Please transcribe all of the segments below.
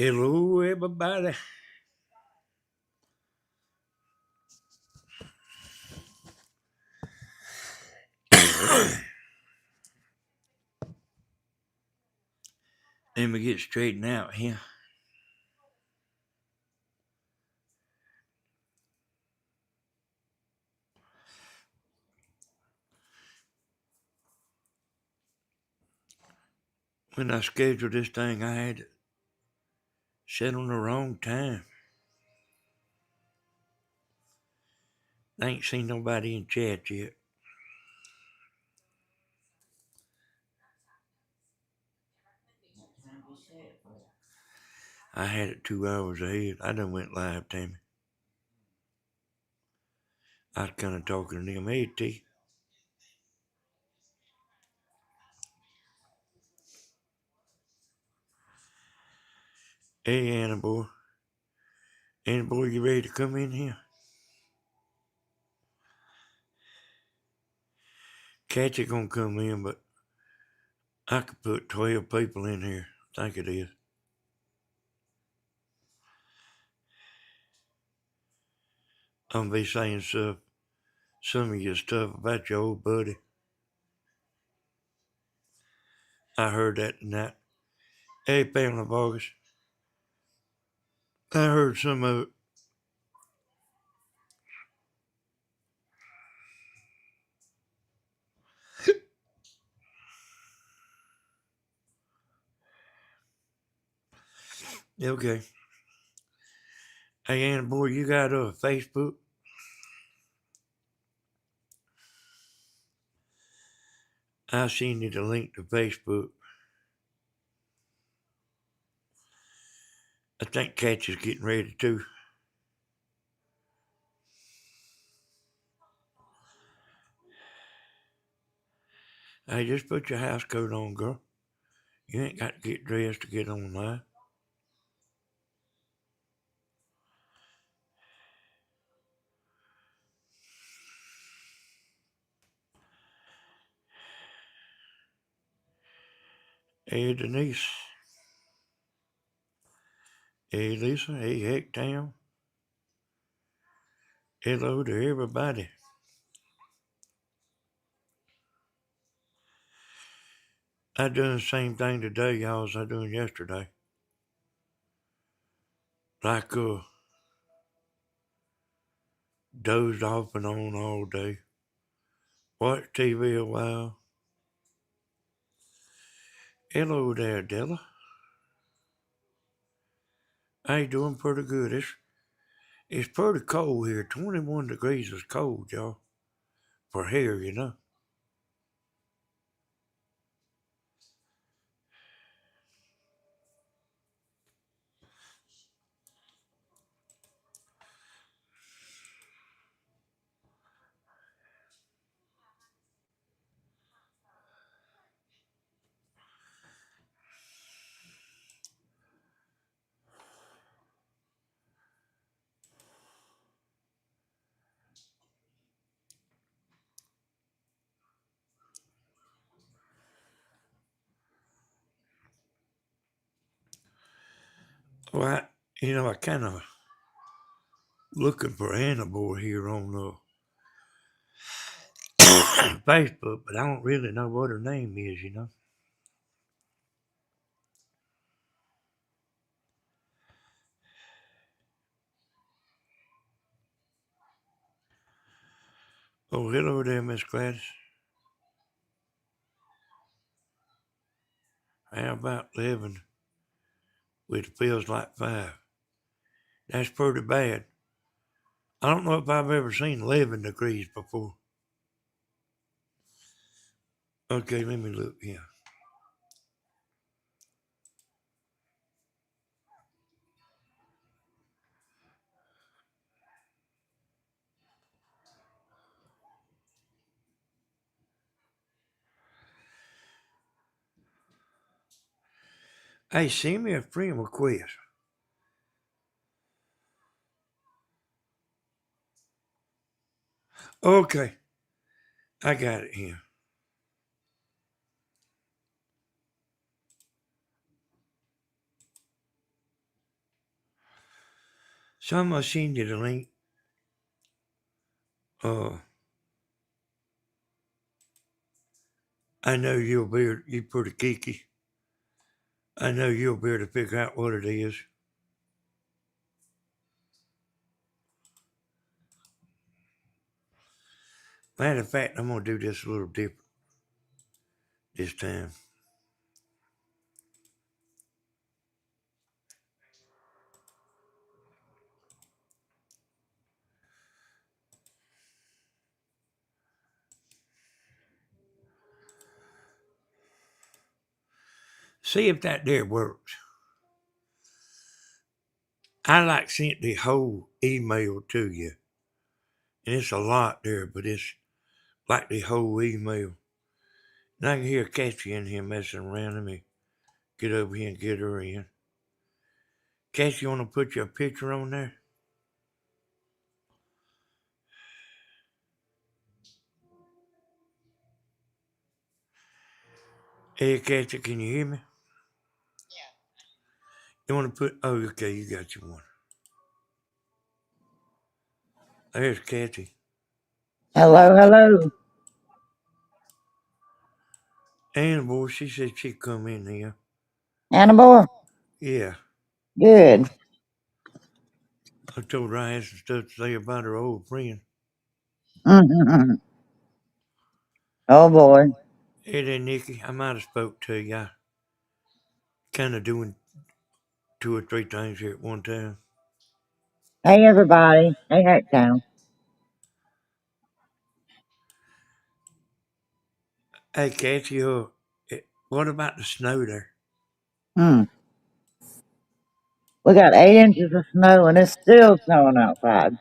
Hello, everybody. Let me get straightened out here. When I scheduled this thing, I had it set on the wrong time. I ain't seen nobody in chat yet. I had it 2 hours ahead. I done went live, Tammy. I was kind of talking to them. Hey, T. Hey, Anibor. Anibor, you ready to come in here? Kathy gonna come in, but I could put 12 people in here. I think it is. I'm gonna be saying some of your stuff about your old buddy. I heard that tonight. Hey, family of August. I heard some of it. Okay. Hey, Anibor, you got a Facebook? I seen you the link to Facebook. I think Catch is getting ready too. Hey, just put your house coat on, girl. You ain't got to get dressed to get on live. Hey, Denise. Hey, Lisa. Hey, Hecktown. Hello to everybody. I done the same thing today, y'all, as I done yesterday. Like, dozed off and on all day. Watched TV a while. Hello there, Della. I ain't doing pretty good. It's pretty cold here. 21 degrees is cold, y'all. For here, you know. Well, I kind of looking for Anibor here on Facebook, but I don't really know what her name is. Oh, hello there, Miss Gladys. How about living which feels like 5? That's pretty bad. I don't know if I've ever seen 11 degrees before. Okay, let me look here. Hey, send me a friend request. Okay, I got it here. So I'm gonna send you the link. I know you're pretty geeky. I know you'll be able to figure out what it is. Matter of fact, I'm gonna do this a little different this time. See if that there works. I like sent the whole email to you. And it's a lot there, but it's like the whole email. And I can hear Cassie in here messing around. Let me get over here and get her in. Cassie, you want to put your picture on there? Hey, Cassie, can you hear me? Yeah. You want to put, oh, okay, you got your one. There's Cassie. Hello, hello. Anibor, she said she'd come in here. Anibor? Yeah. Good. I told her I had some stuff to say about her old friend. Oh boy. Hey there, Nikki. I might have spoke to you. I kind of doing 2 or 3 things here at one time. Hey everybody. Hey Hacktown. Hey, Cassie, what about the snow there? We got 8 inches of snow and it's still snowing outside.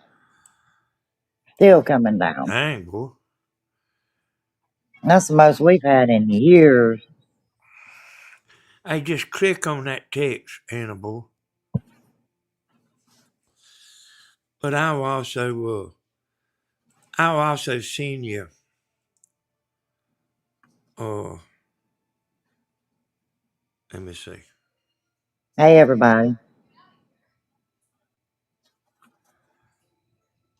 Still coming down. Dang, boy. That's the most we've had in years. Hey, just click on that text, Anibor. But I'll also send you, let me see. Hey everybody.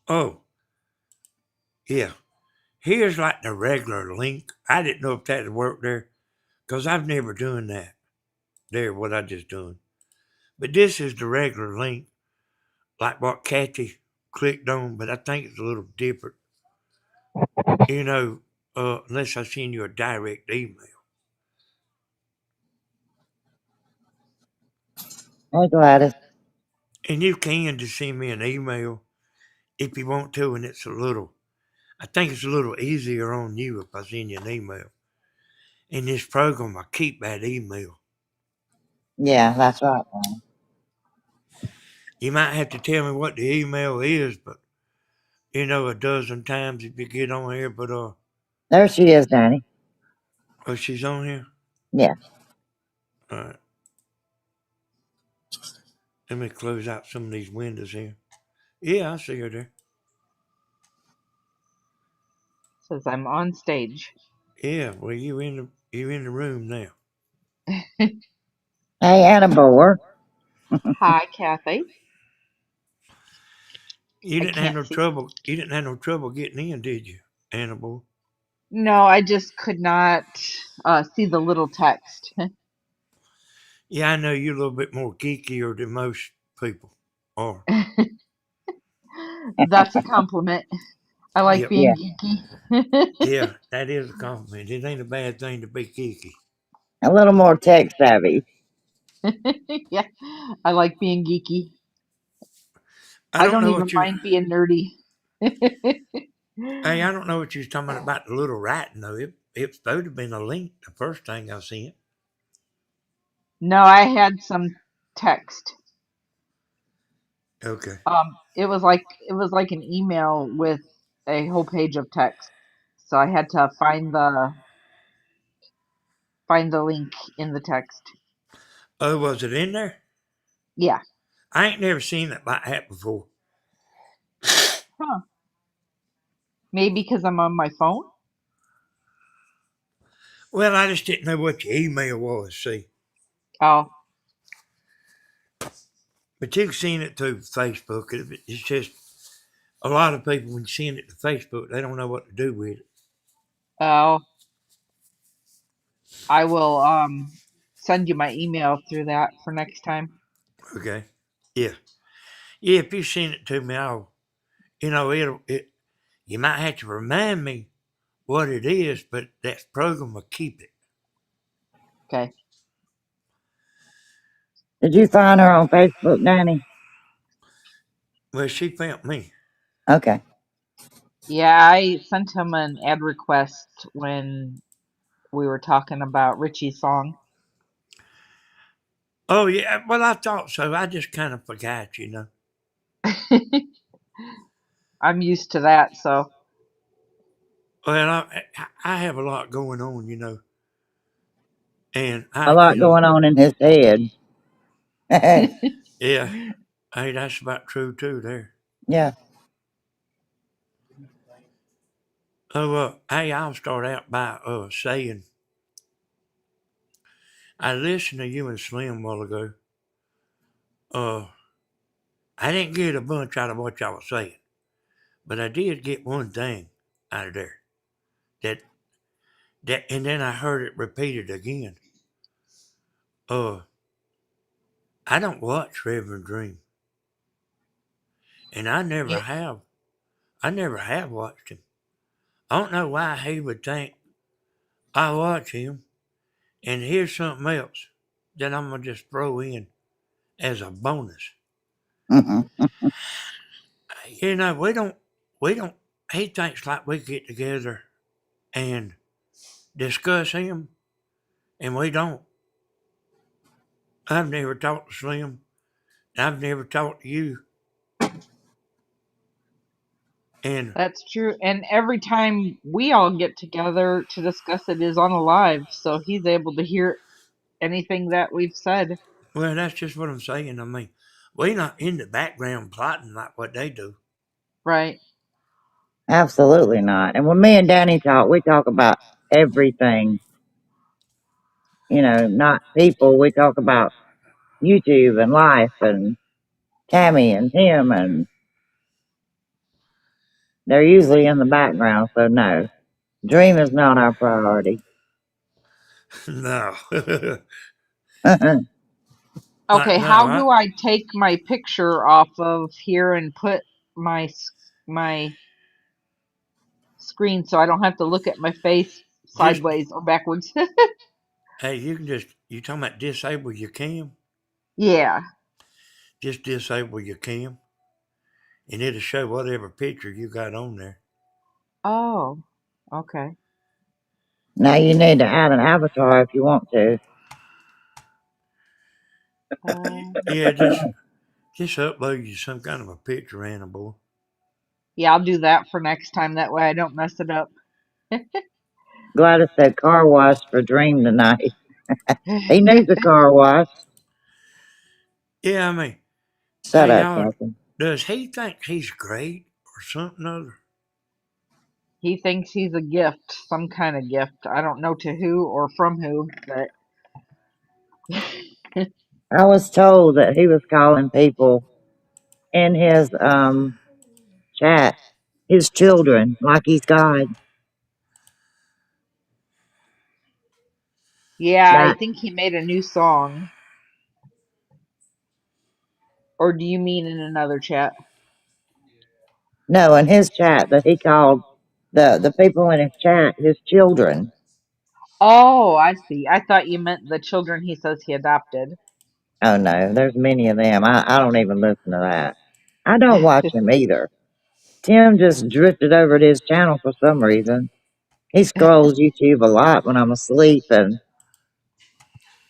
Oh, yeah. Here's like the regular link. I didn't know if that would work there because I've never done that. There, what I just done. But this is the regular link, like what Kathy clicked on, but I think it's a little different. You know, unless I send you a direct email. Hey Gladys. And you can just send me an email if you want to, and I think it's a little easier on you if I send you an email. In this program, I keep that email. Yeah, that's right. You might have to tell me what the email is, but a dozen times if you get on here. But There she is, Danny. oh, she's on here. Yeah. All right. Let me close out some of these windows here. Yeah, I see her there. Says I'm on stage. Yeah, well, you're in the room now. Hey Anibor. Hi, Kathy. You I didn't have can't no see. trouble. You didn't have no trouble getting in, did you, Annabelle? No, I just could not see the little text. Yeah, I know you're a little bit more geekier than most people are. That's a compliment. I like Yep. Yeah. being geeky. Yeah, that is a compliment. It ain't a bad thing to be geeky. A little more tech savvy. Yeah, I like being geeky. I I don't don't know even what you. mind being nerdy. Hey, I don't know what you was talking about the little writing though. It's supposed to have been a link. The first thing I sent. No, I had some text. Okay. It was like an email with a whole page of text. So I had to find the link in the text. Oh, was it in there? Yeah. I ain't never seen it like that before. Huh. Maybe because I'm on my phone? Well, I just didn't know what your email was. See. Oh, But you can send it to Facebook. It's just a lot of people when you send it to Facebook, they don't know what to do with it. Oh, I will send you my email through that for next time. Okay. Yeah. Yeah. If you send it to me, it. You might have to remind me what it is, but that program will keep it. Okay. Did you find her on Facebook, Danny? Well, she found me. Okay. Yeah, I sent him an ad request when we were talking about Richie's song. Oh yeah. Well, I thought so. I just kind of forgot. I'm used to that, so Well, I have a lot going on, and A lot going on in his head. yeah. Hey, that's about true too. There. Yeah. Oh, hey, I'll start out by saying I listened to you and Slim a while ago. Uh, I didn't get a bunch out of what y'all was saying, but I did get one thing out of there. That and then I heard it repeated again. Uh, I don't watch Reverend Dream, and I never yeah, have. I never have watched him. I don't know why he would think I watch him, and here's something else that I'm gonna just throw in as a bonus. Mhm. We don't. He thinks like we get together and discuss him, and we don't. I've never talked to Slim. I've never talked to you, and that's true. And every time we all get together to discuss it is on a live, so he's able to hear anything that we've said. well, that's just what I'm saying. I mean, we not in the background plotting like what they do. Right. Absolutely not. And when me and Danny talk, we talk about everything. Not people. We talk about YouTube and life and Tammy and him, and they're usually in the background. So no, Dream is not our priority. No, like Okay, no, how do I take my picture off of here and put my screen so I don't have to look at my face just sideways or backwards? hey, you talking about disable your cam? Yeah. Just disable your cam, and it'll show whatever picture you got on there. Oh, okay. Now you need to add an avatar if you want to. Yeah, just upload you some kind of a picture, Anibor. Yeah, I'll do that for next time. That way I don't mess it up. Gladys said car wash for Dream tonight. He needs a car wash. Yeah, I mean, Shut hey up, y'all, Captain. does he think he's great or something other? He thinks he's a gift, some kind of gift. I don't know to who or from who, but I was told that he was calling people in his chat his children like he's God. yeah, I That think he made a new song. Or do you mean in another chat? no, in his chat that he called the people in his chat his children. Oh, I see. I thought you meant the children he says he adopted. Oh no, there's many of them. I don't even listen to that. I don't watch him either. Tim just drifted over to his channel for some reason. He scrolls YouTube a lot when I'm asleep and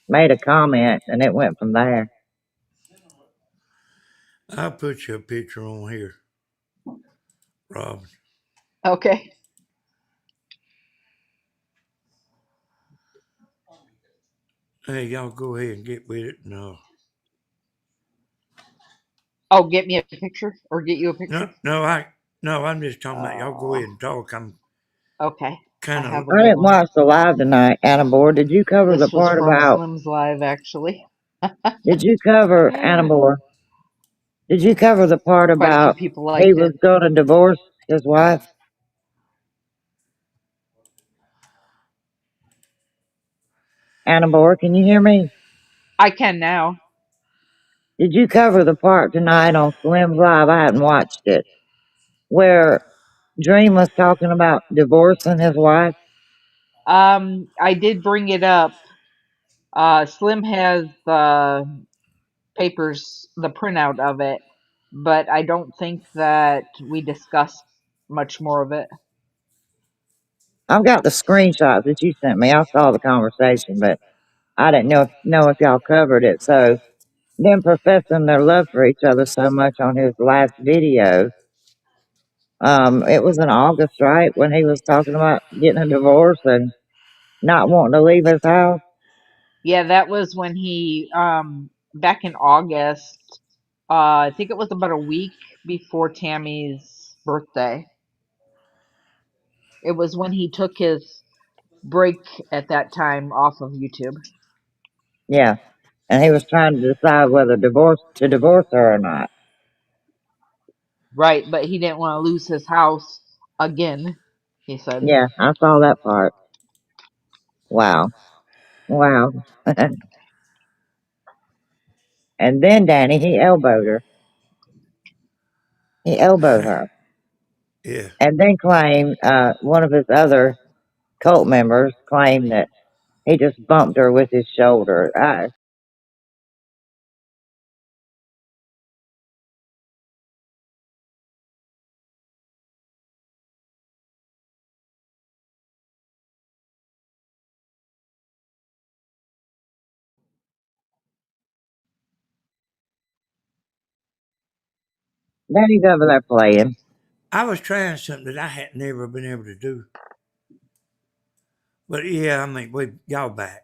made a comment, and it went from there. I'll put you a picture on here, Robin. Okay. Hey, y'all go ahead and get with it. No, Oh, get me a picture or get you a no, picture? no, no. I'm just talking about y'all. Go Oh, ahead and talk. I'm okay. I kind of have a I good didn't one. watch the live tonight, Annabore. Did you cover the This was part from about? Slim's Live, actually. Did you cover Annabore? Did you cover the part Quite a few about people he liked was it. going to divorce his wife? Anibor, can you hear me? I can now. Did you cover the part tonight on Slim's Live? I hadn't watched it. Where Dream was talking about divorcing his wife? I did bring it up. Slim has the papers, the printout of it, but I don't think that we discussed much more of it. I've got the screenshots that you sent me. I saw the conversation, but I didn't know if y'all covered it. So them professing their love for each other so much on his last video. It was in August, right, when he was talking about getting a divorce and not wanting to leave his house. Yeah, that was when he back in August. I think it was about a week before Tammy's birthday. It was when he took his break at that time off of YouTube. Yeah, and he was trying to decide whether divorce her or not. Right, but he didn't want to lose his house again, he said. Yeah, I saw that part. Wow, wow. And then Danny, he elbowed her. He elbowed her, Yeah. and then claimed one of his other cult members claimed that he just bumped her with his shoulder. Danny's over there playing. I was trying something that I had never been able to do. But yeah, I mean, y'all back.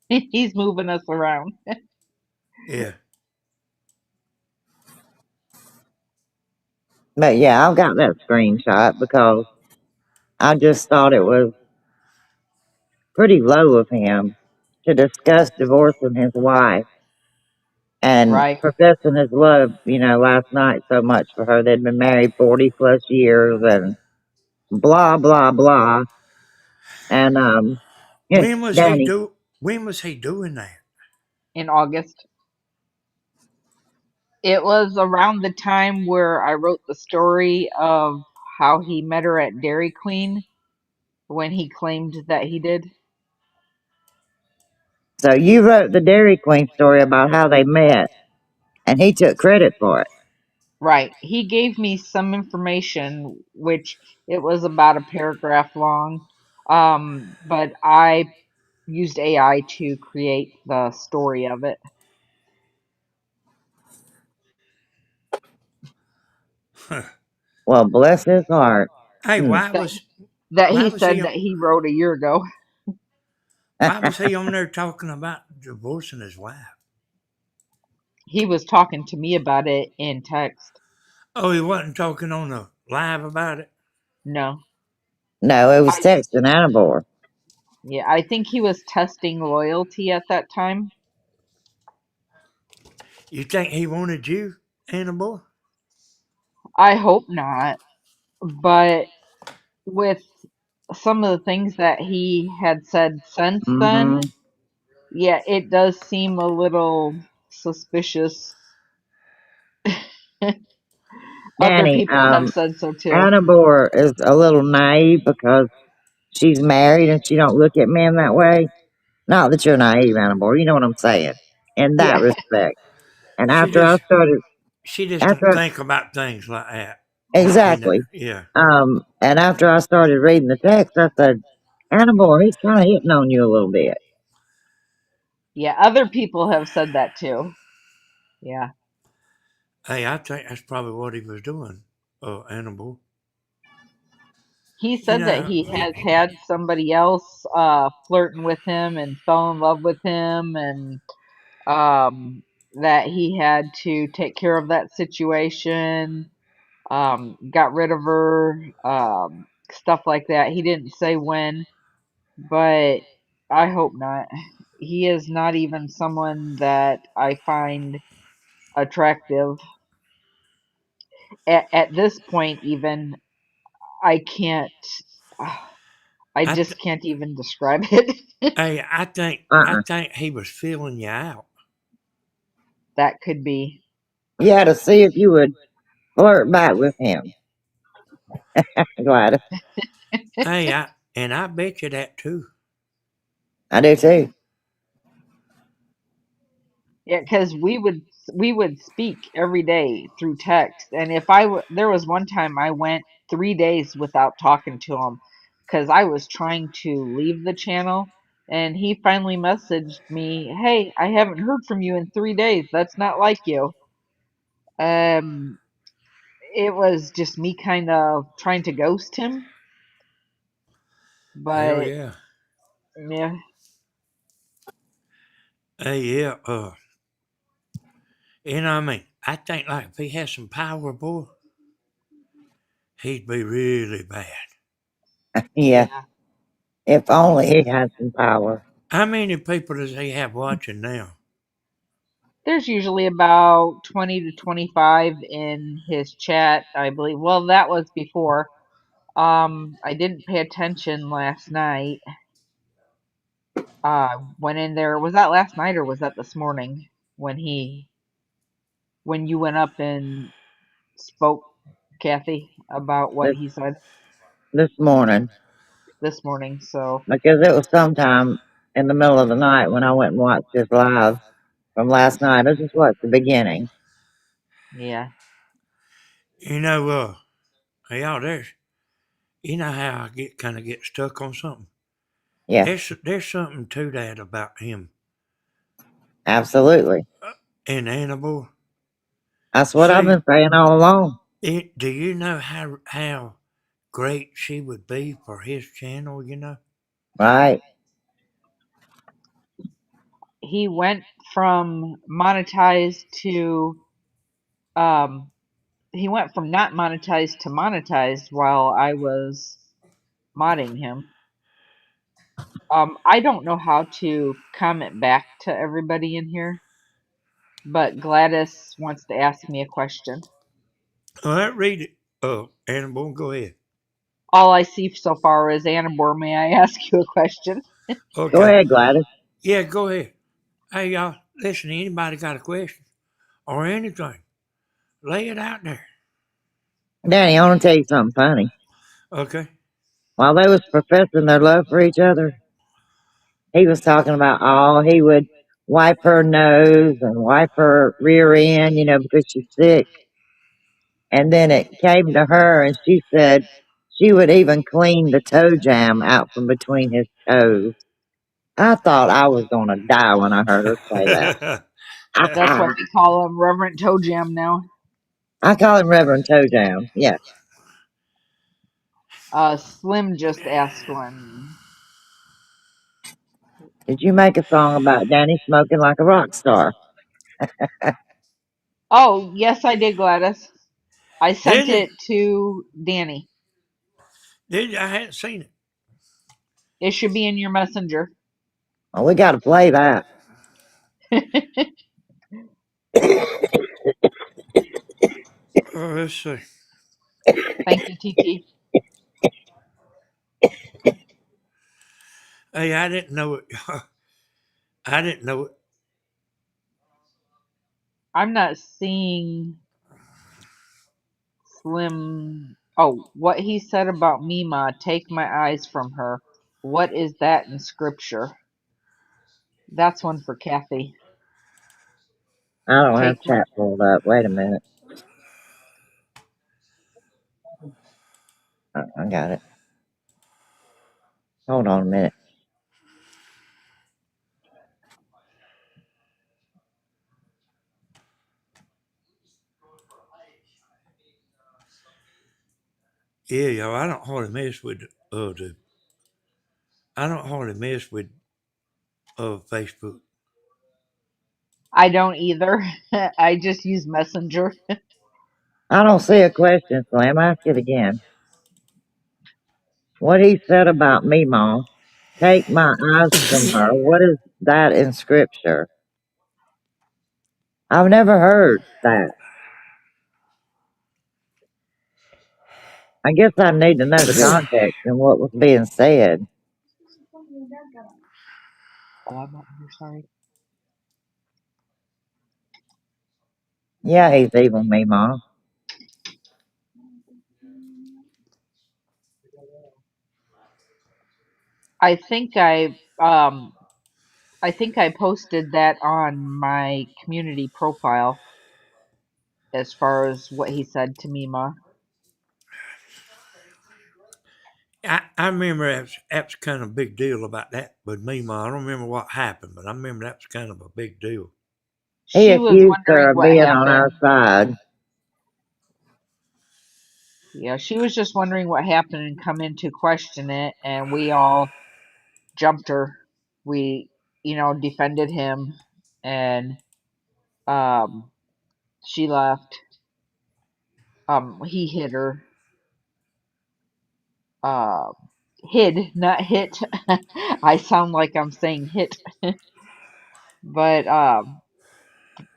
He's moving us around. Yeah. But yeah, I've got that screenshot because I just thought it was pretty low of him to discuss divorcing his wife and Right. professing his love, last night so much for her. They'd been married 40 plus years and blah, blah, blah. And, yeah, When was he Danny, do? When was he doing that? In August. It was around the time where I wrote the story of how he met her at Dairy Queen when he claimed that he did. so you wrote the Dairy Queen story about how they met and he took credit for it. Right. He gave me some information, which it was about a paragraph long. But I used AI to create the story of it. Well, bless his heart. Hey, Hmm. That that why he was he said that he wrote a year ago. why was he on there talking about divorcing his wife? He was talking to me about it in text. Oh, he wasn't talking on the live about it. No. No, it was I texting Anibor. Yeah, I think he was testing loyalty at that time. You think he wanted you, Anibor? I hope not, but with some of the things that he had said since then, Mm-hmm. yeah, it does seem a little suspicious. Other Danny, people have said so too. Anibor is a little naive because she's married and she don't look at men that way. Not that you're naive, Anibor. You know what I'm saying in that Yeah, respect. And She after I just started, she just after don't I, think about things like that. exactly, Yeah. and after I started reading the text, I said, Anibor, he's kind of hitting on you a little bit. yeah, other people have said that too. Yeah. Hey, I think that's probably what he was doing, Anibor. He You said that know, he has had somebody else flirting with him and fell in love with him, and that he had to take care of that situation, got rid of her, stuff like that. He didn't say when, but I hope not. He is not even someone that I find attractive. At this point, even I can't. I I th- just can't even describe it. hey, I Uh-uh. think he was feeling you out. That could be. You had to see if you would flirt back with him. Gladys. Hey, I bet you that too. I do too. Yeah, because we would speak every day through text, and if there was one time I went 3 days without talking to him because I was trying to leave the channel, and he finally messaged me, "Hey, I haven't heard from you in 3 days. That's not like you." Um, it was just me kind of trying to ghost him, Hell but yeah. yeah, Hey, yeah. You know what I mean? I think like if he had some power, boy, he'd be really bad. Yeah. yeah. If only he had some power. How many people does he have watching now? There's usually about 20 to 25 in his chat, I believe. Well, that was before. I didn't pay attention last night. Went in there. Was that last night or was that this morning when when you went up and spoke, Kathy, about what This he said this morning this morning? So, because it was sometime in the middle of the night when I went and watched his live from last night. I just watched the beginning. yeah. You know, y'all, you know how I get stuck on something. Yeah, There's something to that about him absolutely. and Anibor. That's what I've See, been saying all along. do you know how great she would be for his channel? You know. Right? He went from monetized to um he went from not monetized to monetized while I was modding him. I don't know how to comment back to everybody in here, but Gladys wants to ask me a question. All right, read it. Anibor, go ahead. All I see so far is Anibor. May I ask you a question? Go Okay. ahead, Gladys. Yeah, go ahead. Hey, y'all, listen, anybody got a question or anything, lay it out there. Danny, I want to tell you something funny. Okay. While they was professing their love for each other, he was talking about he would wipe her nose and wipe her rear end, because she's sick. And then it came to her and she said she would even clean the toe jam out from between his toes. I thought I was going to die when I heard her say that. That's what we call him, Reverend Toe Jam now. I call him Reverend Toe Jam. Yeah. Slim just asked one. Did you make a song about Danny smoking like a rock star? Oh, yes, I did, Gladys. I Did sent you? it to Danny. Did you? I hadn't seen it. It should be in your messenger. Well, we got to play that. Let's see. Thank you, TT. Hey, I didn't know it. I didn't know it. I'm not seeing Slim. Oh, what he said about Mima, take my eyes from her. What is that in scripture? That's one for Kathy. I don't have Take my. chat pulled up. Wait a minute. I got it. Hold on a minute. Yeah, yo, I don't hardly mess with the. I don't hardly mess with Facebook. I don't either. I just use Messenger. I don't see a question, Slim. Ask it again. What he said about me, Mom. Take my eyes from her. What is that in scripture? I've never heard that. I guess I need to know the context and what was being said. Oh, I'm not here. Sorry. Yeah, he's evil, me, Mom. I think I posted that on my community profile as far as what he said to Mima. I remember that's kind of a big deal about that with me, Ma. I don't remember what happened, but I remember that was kind of a big deal. He She was accused wondering her of what being on our happened. side. Yeah, she was just wondering what happened and come in to question it, and we all jumped her. We, defended him, and um, she left. He hit her. Uh, hid, not hit. I sound like I'm saying hit, but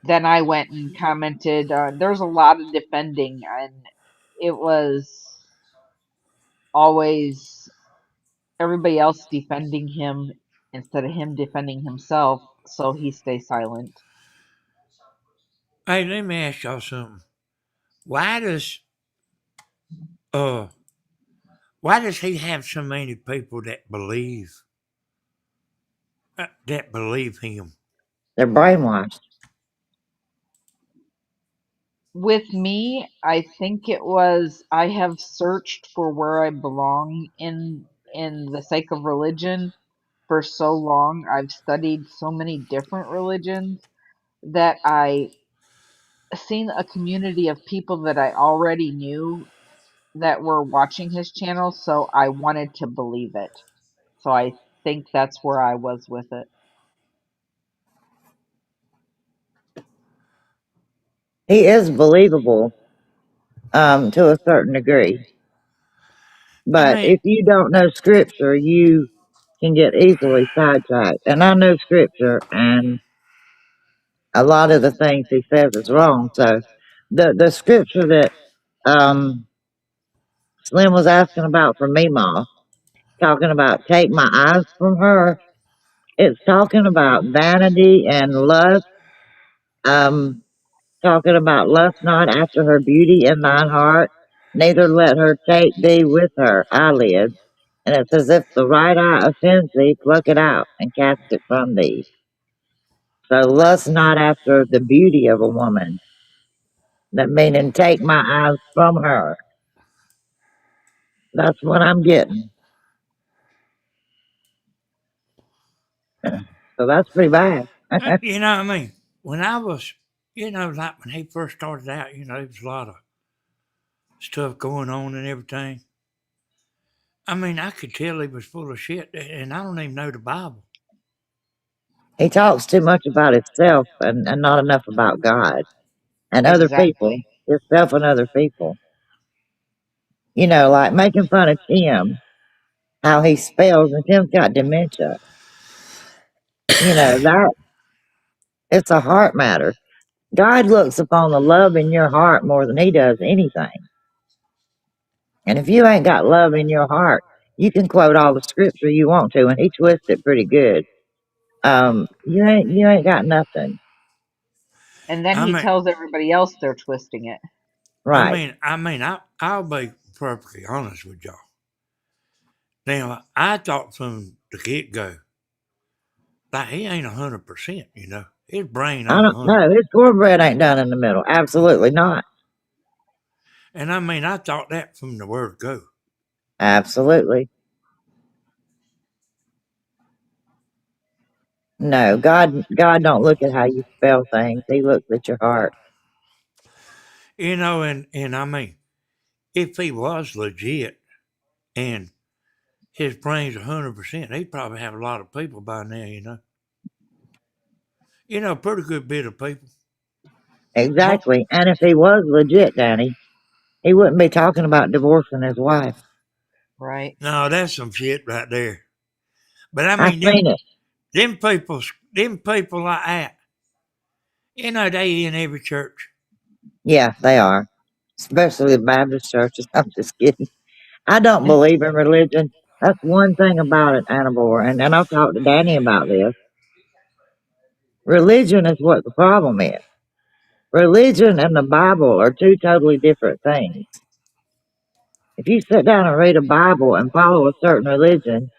then I went and commented. There's a lot of defending, and it was always everybody else defending him instead of him defending himself, so he stays silent. Hey, let me ask y'all something. Why does uh why does he have so many people that believe him? They're brainwashed. With me, I think it was I have searched for where I belong in the sake of religion for so long. I've studied so many different religions that I seen a community of people that I already knew that were watching his channel, so I wanted to believe it. So I think that's where I was with it. He is believable, to a certain degree. I But mean, if you don't know scripture, you can get easily sidetracked. And I know scripture, and a lot of the things he says is wrong. So the scripture that um Slim was asking about for Meemaw, talking about take my eyes from her, it's talking about vanity and lust, um, talking about lust not after her beauty in thine heart, neither let her take thee with her eyelids. And it says, if the right eye offends thee, pluck it out and cast it from thee. So lust not after the beauty of a woman, that meaning take my eyes from her. That's what I'm getting. So that's pretty bad. you know what I mean? When I was, like when he first started out, there was a lot of stuff going on and everything. I mean, I could tell he was full of shit, and I don't even know the Bible. He talks too much about himself and not enough about God and other people, Exactly. himself and other people. Like making fun of Tim, how he spells, and Tim's got dementia. That it's a heart matter. God looks upon the love in your heart more than he does anything. And if you ain't got love in your heart, you can quote all the scripture you want to, and he twists it pretty good. You ain't got nothing. And then I he mean, tells everybody else they're twisting it. Right. I'll be perfectly honest with y'all. Now, I thought from the get go that he ain't 100%. His brain I ain't don't 100. know. His cornbread ain't done in the middle. Absolutely not. And I thought that from the word go. Absolutely. No, God don't look at how you spell things. He looks at your heart. And if he was legit and his brain's 100%, he'd probably have a lot of people by now. A pretty good bit of people. Most, Exactly. And if he was legit, Danny, he wouldn't be talking about divorcing his wife. Right. no, that's some shit right there. But I seen it. them people like that, You know, they in every church. Yeah, they are. Especially the Baptist churches. I'm just kidding. I don't believe in religion. That's one thing about it, Anibor. And I've talked to Danny about this. Religion is what the problem is. Religion and the Bible are two totally different things. If you sit down and read a Bible and follow a certain religion,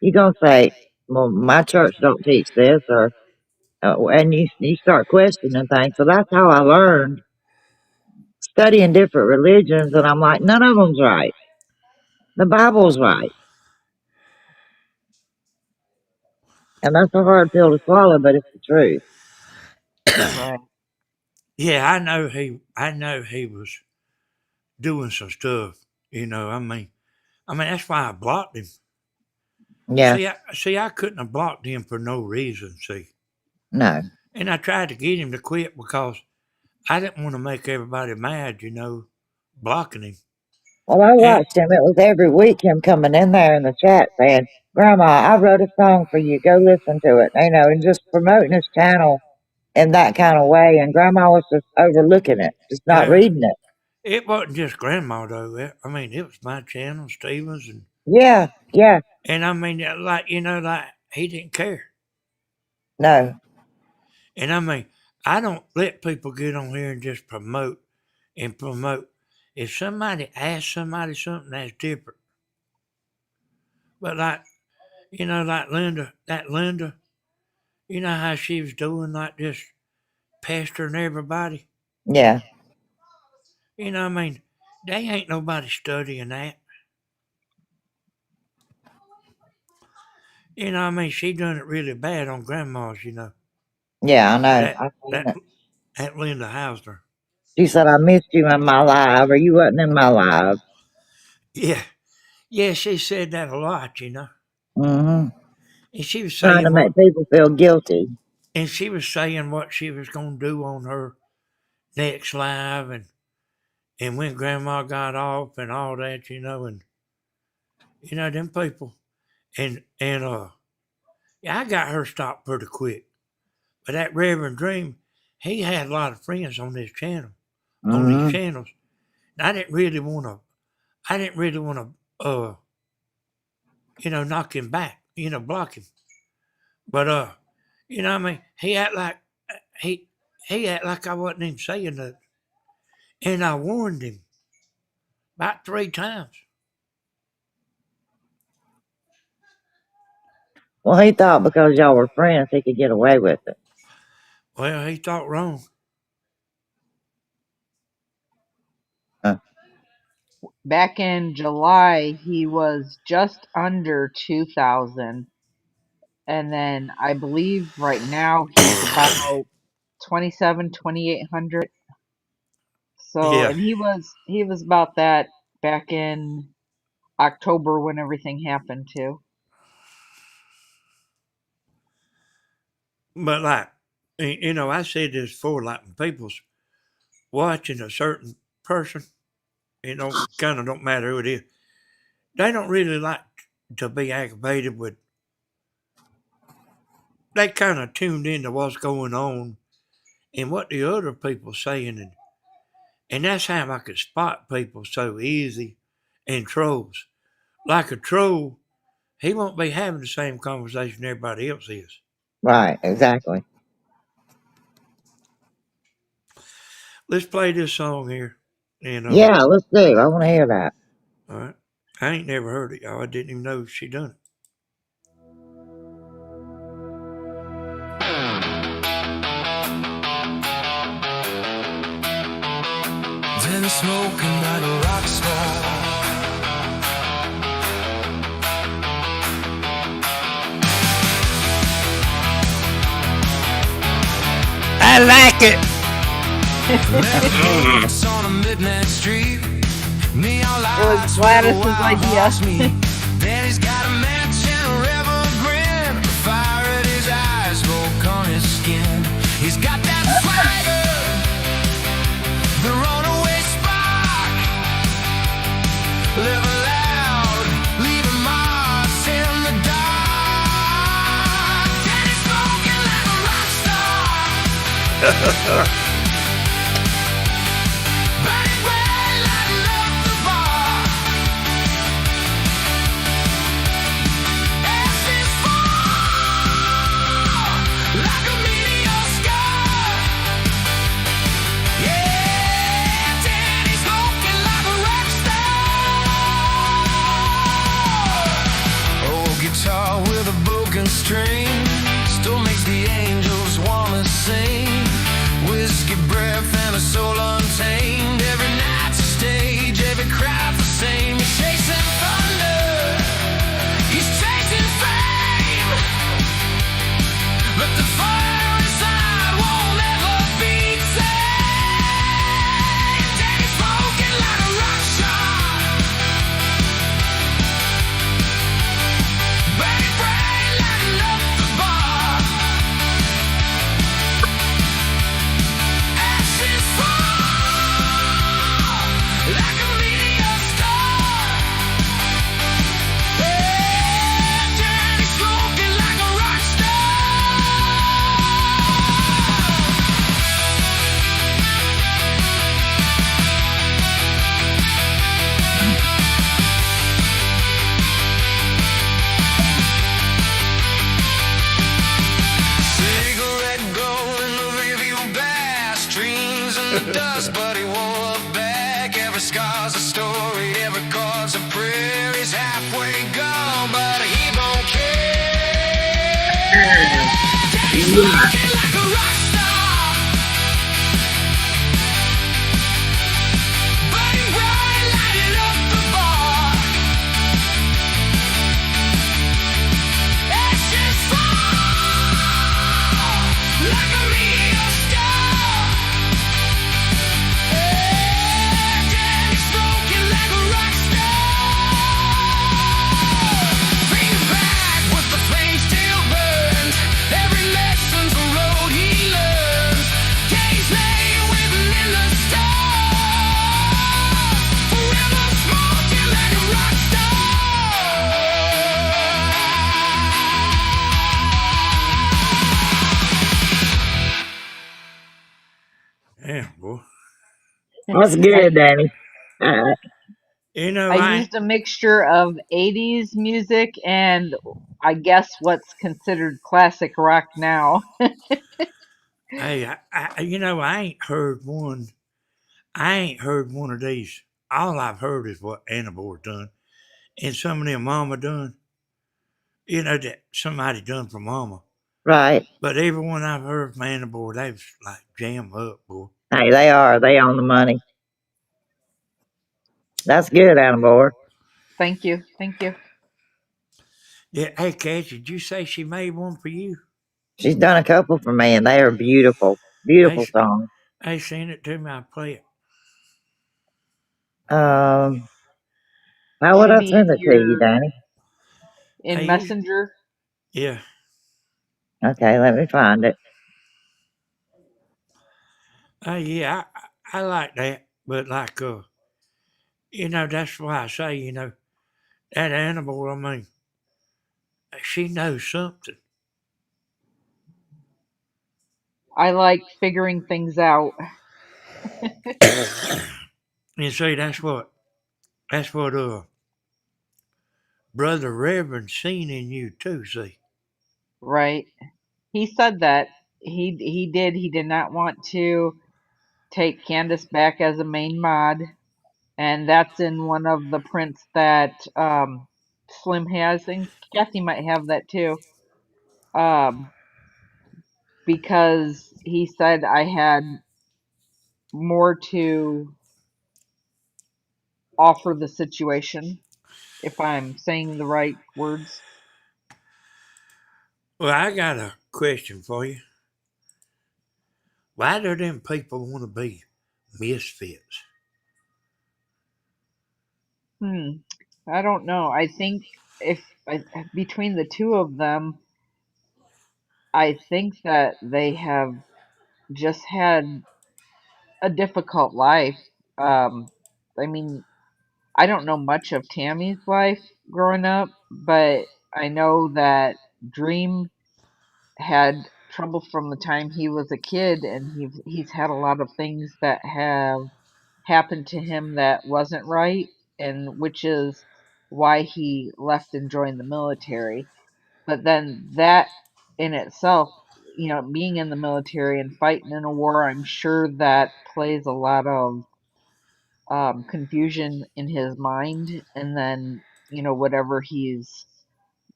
you're going to say, well, my church don't teach this, or and you start questioning things. So that's how I learned studying different religions, and I'm like, none of them's right. The Bible's right. And that's a hard pill to swallow, but it's the truth. Right. Yeah, I know he was doing some stuff. You know, I mean that's why I blocked him. Yeah, I couldn't have blocked him for no reason. See, no. and I tried to get him to quit because I didn't want to make everybody mad. You know, blocking him. Well, I And watched him. It was every week him coming in there in the chat saying, Grandma, I wrote a song for you. Go listen to it. You know, and just promoting his channel in that kind of way. And Grandma was just overlooking it, just not well, reading it. it wasn't just Grandma though. I mean, it was my channel, Stevens, Yeah, yeah, and I mean, like you know, like he didn't care. no, And I mean, I don't let people get on here and just promote and promote. If somebody asks somebody something, that's different. But like, you know, like Linda, you know how she was doing, like just pestering everybody. yeah, You know, I mean, they ain't nobody studying that. You know, I mean, she done it really bad on grandmas. You know, yeah, I know. that I seen that it. that Linda Hausner. She said, I missed you in my live, or you wasn't in my live. Yeah, yeah, she said that a lot. You know, Hmm. and she was Trying to saying make what people feel guilty. and she was saying what she was going to do on her next live and when grandma got off and all that, you know, and you know them people and yeah, I got her stopped pretty quick. But that Reverend Dream, he had a lot of friends on this channel, on these Hmm. channels. And I didn't really want to you know, knock him back, you know, block him. But you know what I mean, he he act like I wasn't even saying that. And I warned him about 3 times. Well, he thought because y'all were friends, he could get away with it. Well, he thought wrong. Huh. Back in July, he was just under 2,000. And then I believe right now he's about 2,800. So, Yeah, and he was about that back in October when everything happened too. but like, you know, I said this before, like when people's watching a certain person, you know, kind of don't matter who it is, they don't really like to be aggravated with, they kind of tuned into what's going on and what the other people saying. And that's how I could spot people so easy and trolls. Like a troll, he won't be having the same conversation everybody else is. Right, exactly. Let's play this song here. And Yeah, let's do. I want to hear that. all right. I ain't never heard it, y'all. I didn't even know she done it. Been smoking like a rock star. I like it. It's on a midnight street. Neon lights Gladys's wild idea. horse me. Then he's got a mansion, a rebel grin, fire at his eyes, smoke on his skin. He's got that swagger, the runaway spark. Live loud, leaving marks in the dark. And he's smoking like a rock star. Burning bright, lighting up the bar. Ashes fall like a meteor scar. Yeah, Danny smoking like a rock star. Old guitar with a broken string still makes the angels wanna sing. Whiskey breath and a soul untamed. Every night's a stage, every cry the same. He's chasing thunder, he's chasing fame, but the fire inside won't ever be tamed. Danny's smoking like a rock star. Burning bright, lighting up the bar. Ashes fall like a meteor star. Yeah, Danny's smoking like a rock star. Cigarette glow in the rearview glass. Dreams in the dust, but he won't look back. Every scar's a story, every chord's a prayer. He's halfway gone, but he don't care. He's smoking like a rock star. Burning bright, lighting up the bar. Ashes fall like a meteor star. Yeah, Danny's smoking like a rock star. Bring back with the flame still burns. Every lesson's a road he learns. Days lay written in the stars. Forever smoking like a rock star. Yeah, boy. That's good, Danny. You know, I used a mixture of 80s music and I guess what's considered classic rock now. you know, I ain't heard one. I ain't heard one of these. All I've heard is what Anibor done, and some of them Mama done. You know that somebody done for Mama. Right. But everyone I've heard from Anibor, they was like jam up, boy. Hey, they are. They on the money. That's good, Anibor. Thank you. Thank you. Yeah, hey, Cash, did you say she made one for you? She's done a couple for me, and they are beautiful. Beautiful Hey, songs. hey, send it to me. I'll play it. How would Should I be send in it to you, your Danny? in Hey, Messenger. yeah. Okay, let me find it. Yeah, I like that. But like, you know, that's why I say, you know, that animal, I mean, she knows something. I like figuring things out. And see, that's what, Brother Reverend seen in you too, see. Right. He said that. He did. He did not want to take Candace back as a main mod, and that's in one of the prints that Slim has, and Kathy might have that too. Um, because he said I had more to offer the situation, if I'm saying the right words. Well, I got a question for you. Why do them people want to be misfits? Hmm. I don't know. I think if between the two of them, I think that they have just had a difficult life. Um, I mean, I don't know much of Tammy's life growing up, but I know that Dream had trouble from the time he was a kid, and he's had a lot of things that have happened to him that wasn't right, and which is why he left and joined the military. But then that in itself, being in the military and fighting in a war, I'm sure that plays a lot of confusion in his mind. And then, whatever he's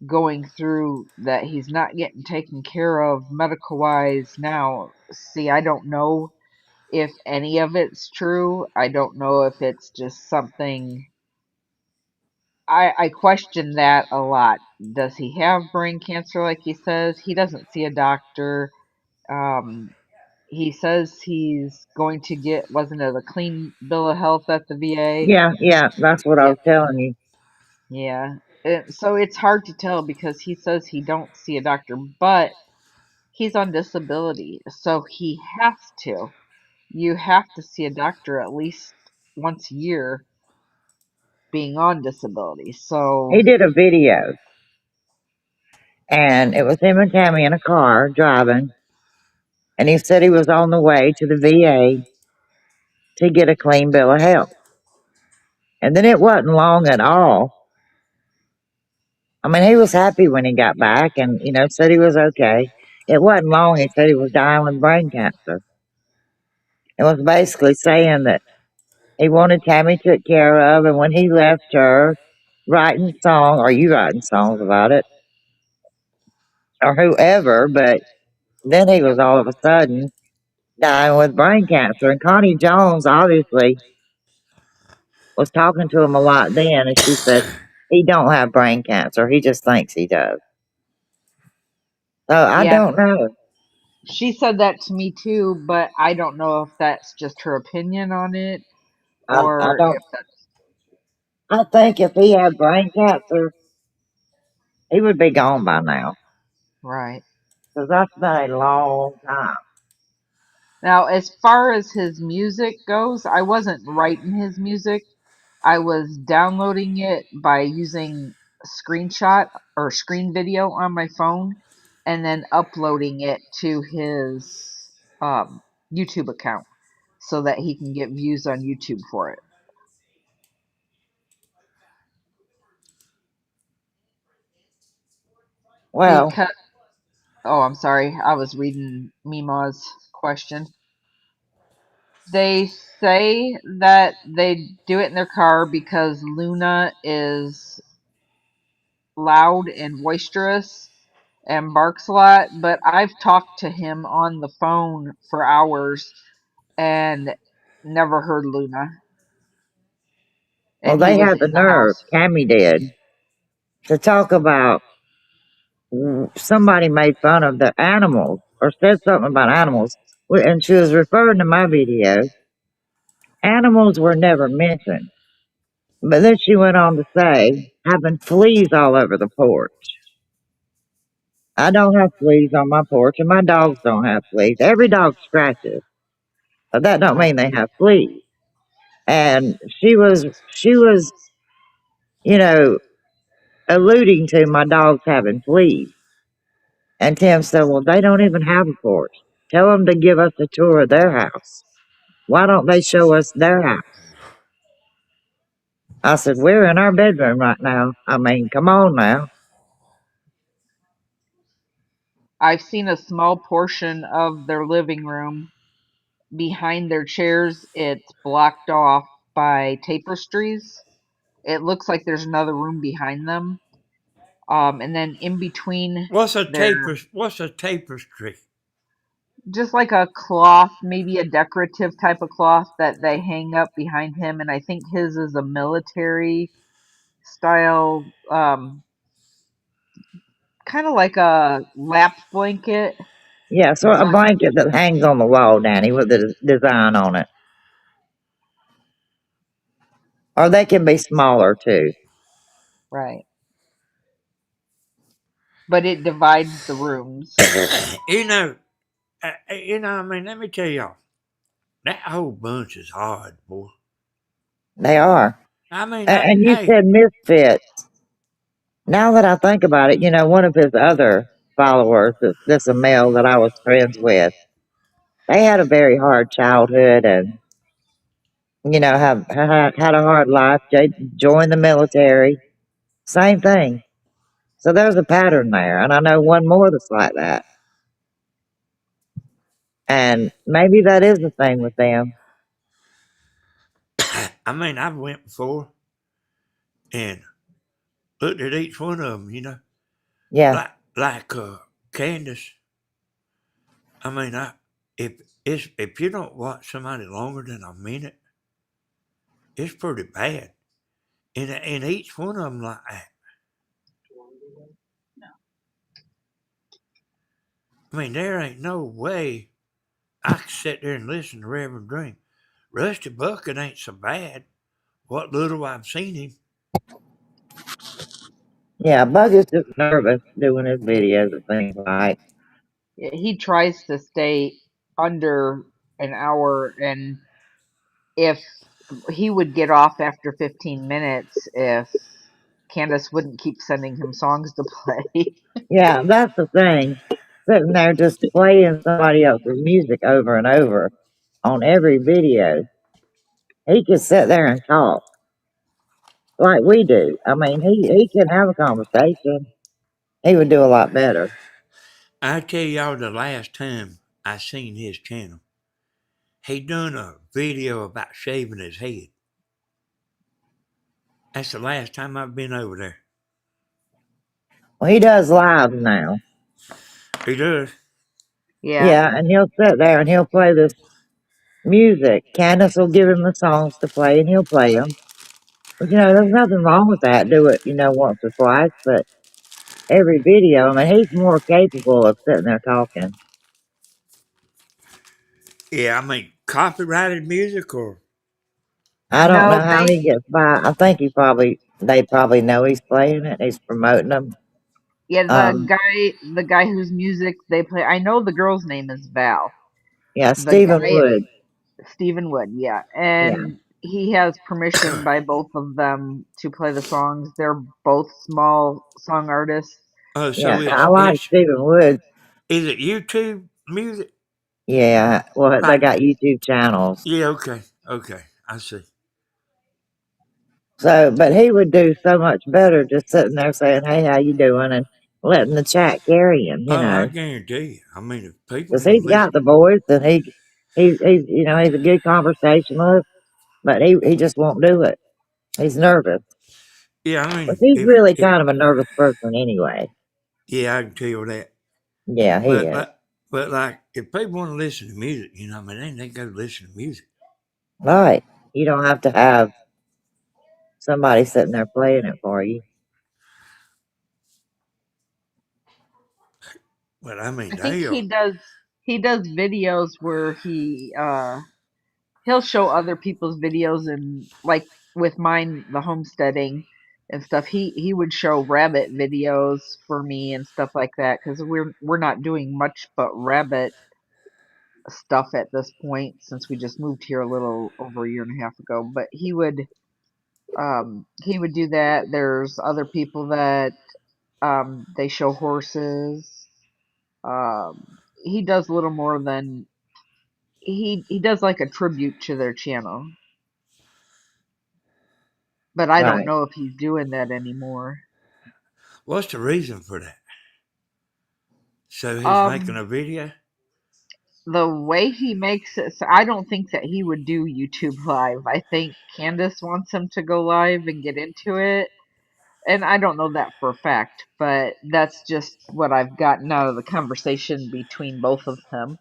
going through that he's not getting taken care of medical wise now. See, I don't know if any of it's true. I don't know if it's just something. I question that a lot. Does he have brain cancer like he says? He doesn't see a doctor. Um, he says he's going to get, wasn't it a clean bill of health at the VA? Yeah, yeah, that's what I Yeah, was telling you. yeah. So it's hard to tell because he says he don't see a doctor, but he's on disability, so he has to. You have to see a doctor at least once a year being on disability. So, He did a video, and it was him and Tammy in a car driving, and he said he was on the way to the VA to get a clean bill of health. And then it wasn't long at all. I mean, he was happy when he got back and, said he was okay. It wasn't long. He said he was dying with brain cancer. It was basically saying that he wanted Tammy took care of, and when he left her, writing songs, or you writing songs about it, or whoever, but then he was all of a sudden dying with brain cancer. And Connie Jones obviously was talking to him a lot then, and she said he don't have brain cancer. He just thinks he does. So I yeah, don't know. she said that to me too, but I don't know if that's just her opinion on it I or don't. if that's I think if he had brain cancer, he would be gone by now. right. Because that's been a long time. Now, as far as his music goes, I wasn't writing his music. I was downloading it by using screenshot or screen video on my phone and then uploading it to his YouTube account so that he can get views on YouTube for it. Well, Because, oh, I'm sorry, I was reading Mima's question. They say that they do it in their car because Luna is loud and boisterous and barks a lot, but I've talked to him on the phone for hours and never heard Luna. well, And he they was had the in the nerve, house. Tammy did, to talk about somebody made fun of the animals or said something about animals. And she was referring to my video. Animals were never mentioned. But then she went on to say, having fleas all over the porch. I don't have fleas on my porch, and my dogs don't have fleas. Every dog scratches, but that don't Right. mean they have fleas. And she was, you know, alluding to my dogs having fleas. And Tim said, well, they don't even have a porch. Tell them to give us a tour of their house. Why don't they show us their house? I said, we're in our bedroom right now. I mean, come on now. I've seen a small portion of their living room behind their chairs. It's blocked off by tapestries. It looks like there's another room behind them. And then in between their What's a tapestry? just like a cloth, maybe a decorative type of cloth that they hang up behind him, and I think his is a military style, kind of like a lap blanket. Yeah, so It's a like blanket that hangs on the wall, Danny, with the design on it. Or they can be smaller too. right, but it divides the rooms. you know, I mean, let me tell y'all, that whole bunch is hard, boy. They are. I mean, And you hey, said misfit. Now that I think about it, one of his other followers. This a male that I was friends with. They had a very hard childhood, and have had a hard life. Joined the military. Same thing. So there's a pattern there, and I know one more that's like that. And maybe that is the thing with them. I mean, I've went before and looked at each one of them, Yeah, like Candace. I mean, if you don't watch somebody longer than a minute, it's pretty bad. And each one of them like that. I mean, there ain't no way I could sit there and listen to Reverend Dream. Rusty Bucket ain't so bad. What little I've seen him. yeah. Bug is just nervous doing his videos and things like. He tries to stay under an hour, and if he would get off after 15 minutes if Candace wouldn't keep sending him songs to play. Yeah, that's the thing. Sitting there just playing somebody else's music over and over on every video. He could sit there and talk like we do. I mean, he can have a conversation. He would do a lot better. I tell y'all the last time I seen his channel, he done a video about shaving his head. That's the last time I've been over there. Well, he does live now. He does. Yeah. Yeah, and he'll sit there and he'll play this music. Candace will give him the songs to play and he'll play them. But, there's nothing wrong with that. Do it, once or twice, but every video, I mean, he's more capable of sitting there talking. Yeah, I mean, copyrighted music or. I don't know No, how he gets by. I think they probably know he's playing it. He's promoting them. yeah, Um, the guy whose music they play, I know the girl's name is Val. yeah, The Stephen guy, Wood. Stephen Wood, yeah. Yeah. And he has permission by both of them to play the songs. They're both small song artists. Oh, Yeah, so I it's like it's Stephen Wood. is it YouTube music? Yeah, well, they Like, got YouTube channels. yeah, okay, I see. So, but he would do so much better just sitting there saying, "Hey, how you doing?" and letting the chat carry him. Oh, I guarantee you. I mean, if people Because want to he's listen, got the voice and he's a good conversationalist, but he just won't do it. He's nervous. yeah, I But mean, he's if really it, kind of a nervous person anyway. yeah, I can tell you that. Yeah, he But is. like, but like, if people want to listen to music, I mean, they go listen to music. Right. You don't have to have somebody sitting there playing it for you. But I mean, I think they are. he does videos where he'll show other people's videos, and like with mine, the homesteading and stuff, he would show rabbit videos for me and stuff like that, because we're not doing much but rabbit stuff at this point since we just moved here a little over a year and a half ago. But he would do that. There's other people that they show horses. He does a little more than he does like a tribute to their channel. But I don't Right. know if he's doing that anymore. What's the reason for that? So he's making Um, a video. the way he makes it, so I don't think that he would do YouTube live. I think Candace wants him to go live and get into it. And I don't know that for a fact, but that's just what I've gotten out of the conversation between both of them.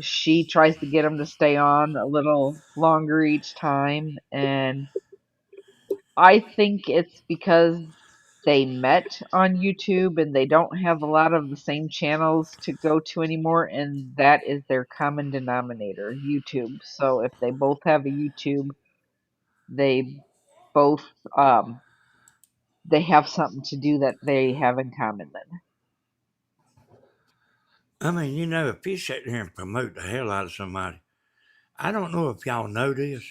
She tries to get him to stay on a little longer each time, and I think it's because they met on YouTube and they don't have a lot of the same channels to go to anymore, and that is their common denominator, YouTube. So if they both have a YouTube, they both they have something to do that they have in common then. I mean, if you sit there and promote the hell out of somebody, I don't know if y'all know this,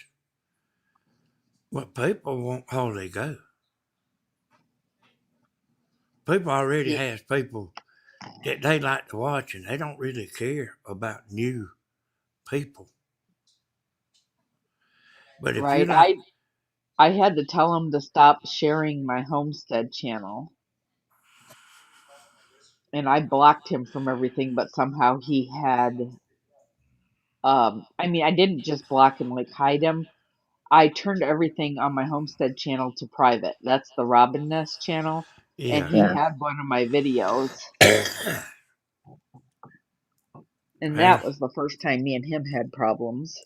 but people won't hardly go. People already Yeah. has people that they like to watch, and they don't really care about new people. But if you Right. like, I had to tell him to stop sharing my homestead channel, and I blocked him from everything, but somehow he had I mean, I didn't just block him, like hide him. I turned everything on my homestead channel to private. That's the Robin Nest channel, and yeah, he Yeah. had one of my videos, and well, that was the first time me and him had problems.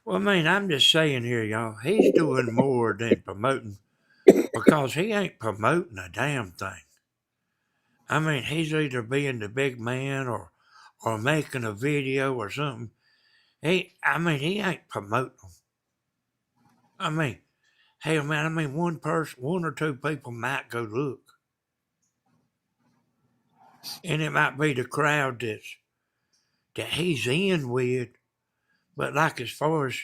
well, I mean, I'm just saying here, y'all, he's doing more than promoting because he ain't promoting a damn thing. I mean, he's either being the big man or making a video or something. I mean, he ain't promoting them. I mean, hell, man, I mean, one or two people might go look, and it might be the crowd that he's in with. But like as far as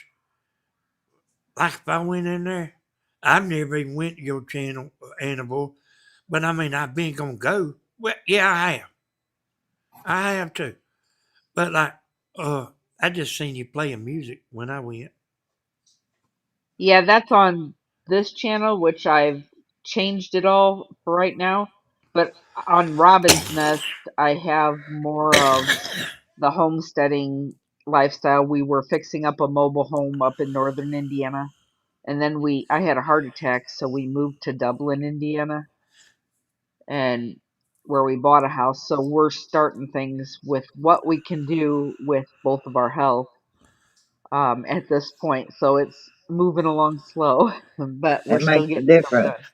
like if I went in there, I've never even went to your channel, Anibor, but I mean, I've been gonna go. Well, yeah, I have too. But like, I just seen you playing music when I went. Yeah, that's on this channel, which I've changed it all for right now. But on Robin's Nest, I have more of the homesteading lifestyle. We were fixing up a mobile home up in northern Indiana, and then I had a heart attack, so we moved to Dublin, Indiana, and where we bought a house. So we're starting things with what we can do with both of our health at this point. So it's moving along slow, but we're It still makes a getting stuff difference. done.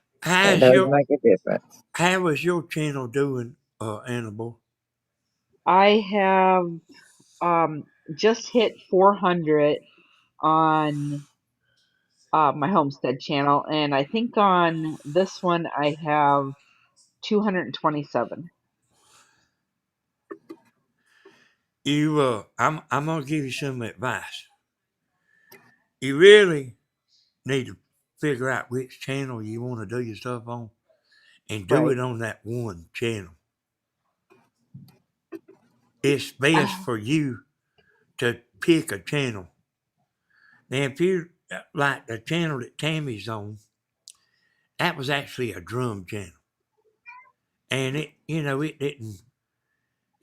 It How's does your make a difference. how is your channel doing, Annabelle? I have um, just hit 400 on my homestead channel, and I think on this one I have 227. I'm gonna give you some advice. You really need to figure out which channel you want to do your stuff on, and do Right. it on that one channel. It's best for you to pick a channel. Now, if you like the channel that Tammy's on, that was actually a drum channel, and it didn't.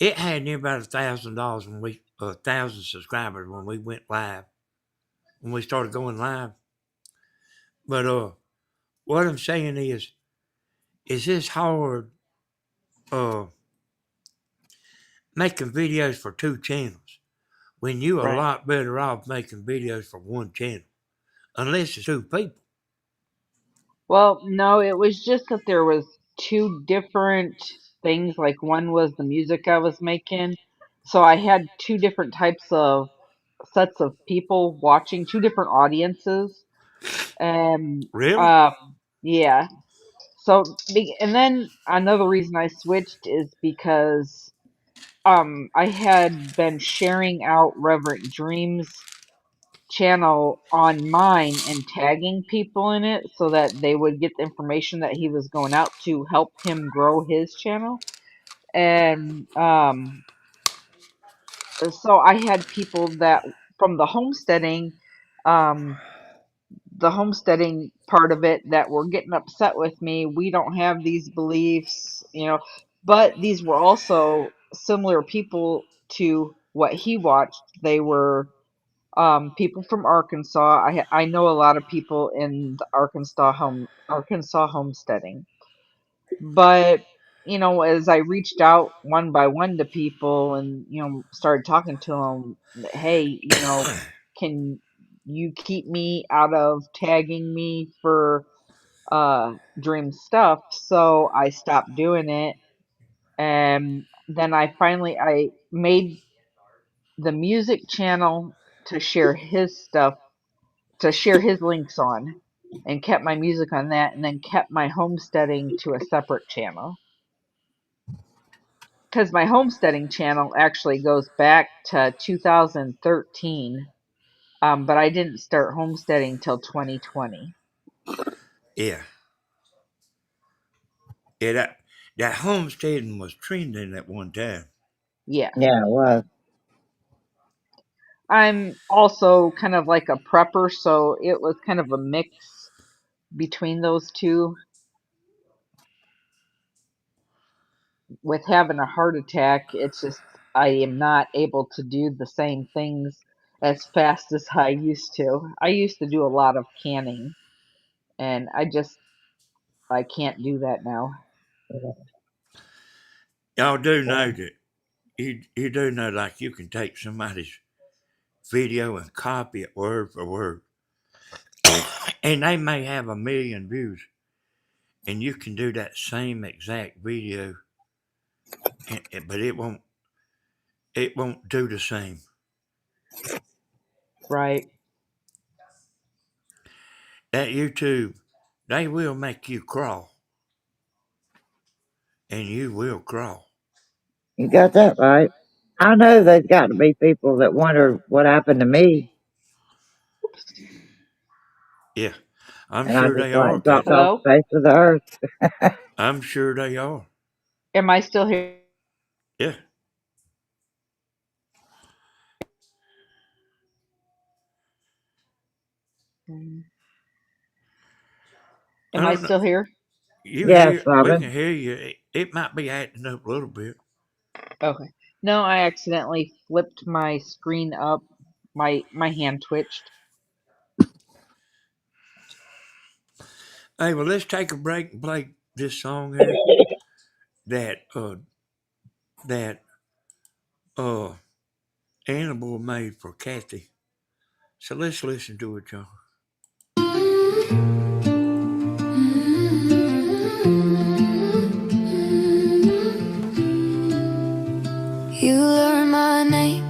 It had near about $1,000 when we 1,000 subscribers when we went live, when we started going live. But what I'm saying is this hard uh making videos for two channels when you a Right. lot better off making videos for one channel, unless it's two people. Well, no, it was just that there was two different things. Like one was the music I was making. So I had two different types of sets of people watching, two different audiences. And Really? um yeah. So and then another reason I switched is because I had been sharing out Reverent Dreams channel on mine and tagging people in it so that they would get the information that he was going out to help him grow his channel. And so I had people that from um the homesteading part of it that were getting upset with me. We don't have these beliefs, but these were also similar people to what he watched. They were people from Arkansas. I know a lot of people in the Arkansas homesteading. But as I reached out one by one to people and started talking to them, hey, can you keep me out of tagging me for dream stuff? So I stopped doing it, and then I made the music channel to share his stuff, to share his links on, and kept my music on that, and then kept my homesteading to a separate channel. Because my homesteading channel actually goes back to 2013, but I didn't start homesteading till 2020. Yeah. It. That homesteading was trending at one time. Yeah. Yeah, it was. I'm also kind of like a prepper, so it was kind of a mix between those two. With having a heart attack, it's just I am not able to do the same things as fast as I used to. I used to do a lot of canning, and I can't do that now. Y'all do know Yeah. that you do know like you can take somebody's video and copy it word for word. And they may have 1,000,000 views. And you can do that same exact video, but it won't do the same. Right. That YouTube, they will make you crawl. And you will crawl. You got that right. I know there's got to be people that wonder what happened to me, Oops. Yeah. I'm and I sure just they are, like dropped Kathy. off Hello? the face of the earth. I'm sure they are. Am I still here? Yeah. I Am I don't know. still here? You Yes, hear? We can Robin. hear you. It might be acting up a little bit. Okay. No, I accidentally flipped my screen up. My hand twitched. Hey, well, let's take a break and play this song here that that uh Anibor made for Kathy. So let's listen to it, y'all. You learned my name,